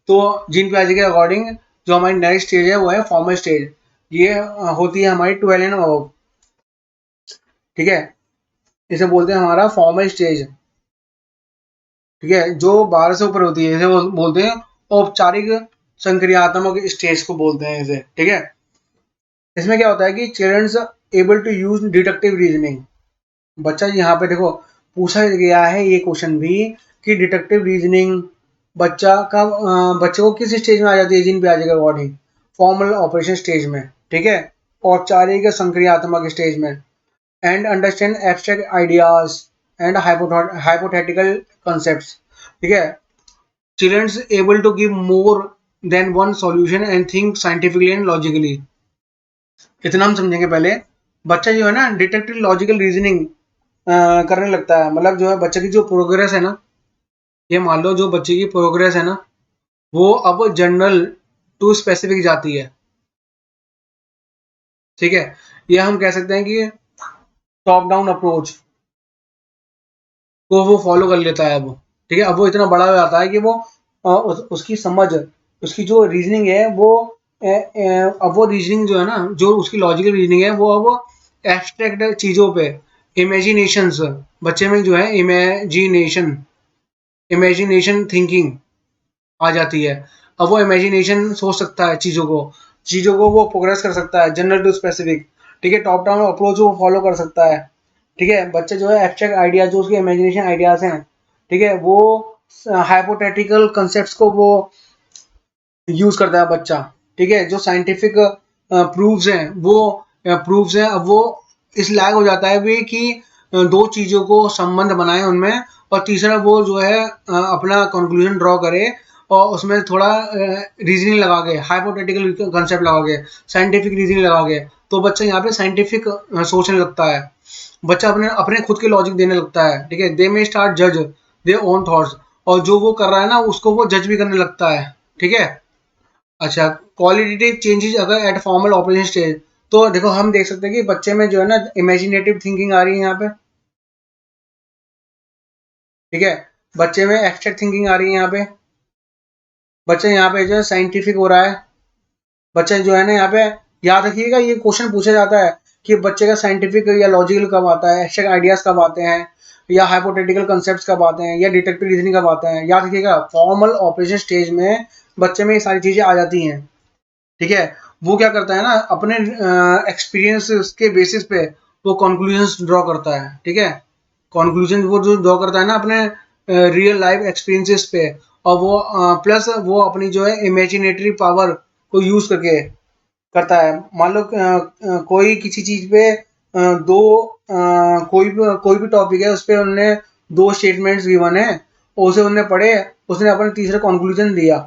तो जीन पियाजे के अकॉर्डिंग जो हमारी नेक्स्ट स्टेज है वो है फॉर्मल स्टेज। ये होती है हमारी 12 एंड अबव, ठीक है। इसे बोलते हैं हमारा फॉर्मल स्टेज, ठीक है, जो 12 से ऊपर होती है, इसे वो बोलते हैं औपचारिक संक्रियात्मक स्टेज को बोलते हैं इसे, ठीक है। इसमें क्या होता है कि childrens able to use deductive reasoning. बच्चा यहाँ पे देखो पूछा गया है ये क्वेश्चन भी कि डिडक्टिव रीजनिंग बच्चे को किस स्टेज में आ जाती है जीन पियाजे के अकॉर्डिंग, फॉर्मल ऑपरेशन स्टेज में, ठीक है, औपचारिक संक्रियात्मक स्टेज में, and understand abstract ideas and hypothetical concepts, ठीक है। Childrens able to give more than one solution and think scientifically and logically. इतना हम समझेंगे पहले। बच्चा जो है ना डिटेक्टिव लॉजिकल रीजनिंग करने लगता है, मतलब जो है बच्चे की जो प्रोग्रेस है ना, ये मान लो जो बच्चे की प्रोग्रेस है ना, वो अब जनरल टू स्पेसिफिक जाती है, ठीक है। या हम कह सकते हैं कि टॉप डाउन अप्रोच को वो फॉलो कर लेता है अब, ठीक है। अब वो इतना बड़ा हो जाता है कि वो उसकी समझ, उसकी जो रीजनिंग है वो अब वो रीजनिंग जो है ना, जो उसकी लॉजिकल रीजनिंग है वो अब एब्स्ट्रैक्ट चीज़ों पे, इमेजिनेशंस, बच्चे में जो है इमेजिनेशन थिंकिंग आ जाती है। अब वो इमेजिनेशन सोच सकता है चीज़ों को वो प्रोग्रेस कर सकता है जनरल टू स्पेसिफिक, ठीक है। टॉप डाउन अप्रोच वो फॉलो कर सकता है, ठीक है। बच्चे जो है एब्स्ट्रैक्ट आइडिया, जो उसके इमेजिनेशन आइडियाज हैं, ठीक है, वो हाइपोथेटिकल कंसेप्ट्स को वो यूज करता है बच्चा, ठीक है। जो साइंटिफिक प्रूफ्स हैं वो प्रूफ्स हैं, अब वो इस लायक हो जाता है भी कि दो चीजों को संबंध बनाए उनमें, और तीसरा वो जो है अपना कंक्लूजन ड्रॉ करे, और उसमें थोड़ा रीजनिंग लगा के, हाइपोथेटिकल कंसेप्ट लगा के, साइंटिफिक रीजनिंग लगा के, तो बच्चा यहाँ पे साइंटिफिक सोचने लगता है। बच्चा अपने अपने खुद के लॉजिक देने लगता है, ठीक है। दे मे स्टार्ट जज देयर ओन थॉट्स, और जो वो कर रहा है ना उसको वो जज भी करने लगता है, ठीक है। अच्छा, क्वालिटेटिव चेंजेस अगर एट फॉर्मल ऑपरेशन स्टेज, तो देखो हम देख सकते हैं कि बच्चे में जो है ना इमेजिनेटिव थिंकिंग आ रही है यहाँ पे, ठीक है। बच्चे में एब्स्ट्रैक्ट थिंकिंग आ रही है यहाँ पे, बच्चे यहाँ पे जो है साइंटिफिक हो रहा है। बच्चे जो है ना यहाँ पे, याद रखिएगा ये क्वेश्चन पूछा जाता है कि बच्चे का साइंटिफिक या लॉजिकल कब आता है, एब्स्ट्रैक्ट आइडियाज कब आते हैं, या हाइपोथेटिकल कंसेप्ट्स कब आते हैं, या डिडक्टिव रीजनिंग कब आता है। याद रखिएगा फॉर्मल ऑपरेशन स्टेज में बच्चे में ये सारी चीजें आ जाती हैं, ठीक है। वो क्या करता है ना, अपने एक्सपीरियंस के बेसिस पे वो कंक्लूजन्स ड्रॉ करता है, ठीक है। कंक्लूजन वो जो ड्रॉ करता है ना अपने रियल लाइफ एक्सपीरियंसेस पे, और वो प्लस वो अपनी जो है इमेजिनेटरी पावर को यूज करके करता है। मान लो कोई किसी चीज पे दो कोई भी टॉपिक है उस पर उन्होंने दो स्टेटमेंट्स गिवन है, और उसे उन्होंने पढ़े, उसने अपने तीसरा कंक्लूजन दिया,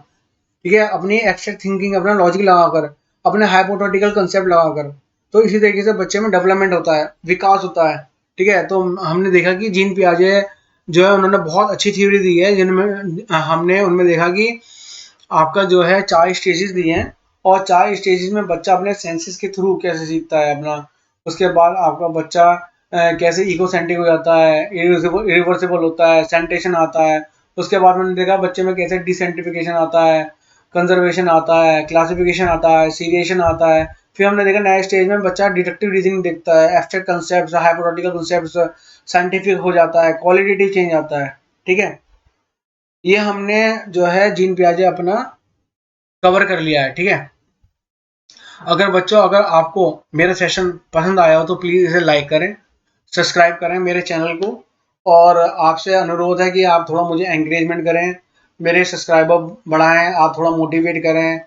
ठीक है, अपनी एब्स्ट्रैक्ट थिंकिंग, अपना लॉजिक लगाकर, अपने हाइपोथेटिकल कंसेप्ट लगाकर। तो इसी तरीके से बच्चे में डेवलपमेंट होता है, विकास होता है, ठीक है। तो हमने देखा कि जीन पियाजे जो है उन्होंने बहुत अच्छी थ्योरी दी है, जिनमें हमने उनमें देखा कि आपका जो है 4 स्टेजेस दिए हैं, और 4 स्टेजेस में बच्चा अपने सेंसेस के थ्रू कैसे सीखता है अपना। उसके बाद आपका बच्चा कैसे इकोसेंट्रिक हो जाता है, इरिवर्सिबल होता है, सेंटेशन आता है। उसके बाद मैंने देखा बच्चे में कैसे डिसेंट्रिफिकेशन आता है, कंजर्वेशन आता है, क्लासिफिकेशन आता है, सीरिएशन आता है। फिर हमने देखा नए स्टेज में बच्चा डिडक्टिव रीजनिंग देखता है, abstract concept, hypothetical concept, scientific हो जाता है, क्वालिटेटिव चेंज आता है, ठीक है। ये हमने जो है जीन पियाजे अपना कवर कर लिया है, ठीक है। अगर बच्चों, अगर आपको मेरा सेशन पसंद आया हो तो प्लीज़ इसे लाइक करें, सब्सक्राइब करें मेरे चैनल को, और आपसे अनुरोध है कि आप थोड़ा मुझे एंकरेजमेंट करें, मेरे सब्सक्राइबर बढ़ाएं, आप थोड़ा मोटिवेट करें,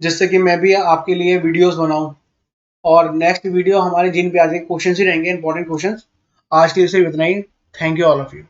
जिससे कि मैं भी आपके लिए वीडियोस बनाऊं। और नेक्स्ट वीडियो हमारे जिन पे आज क्वेश्चन ही रहेंगे, इंपॉर्टेंट क्वेश्चन। आज के लिए सिर्फ इतना ही। Thank you all of you.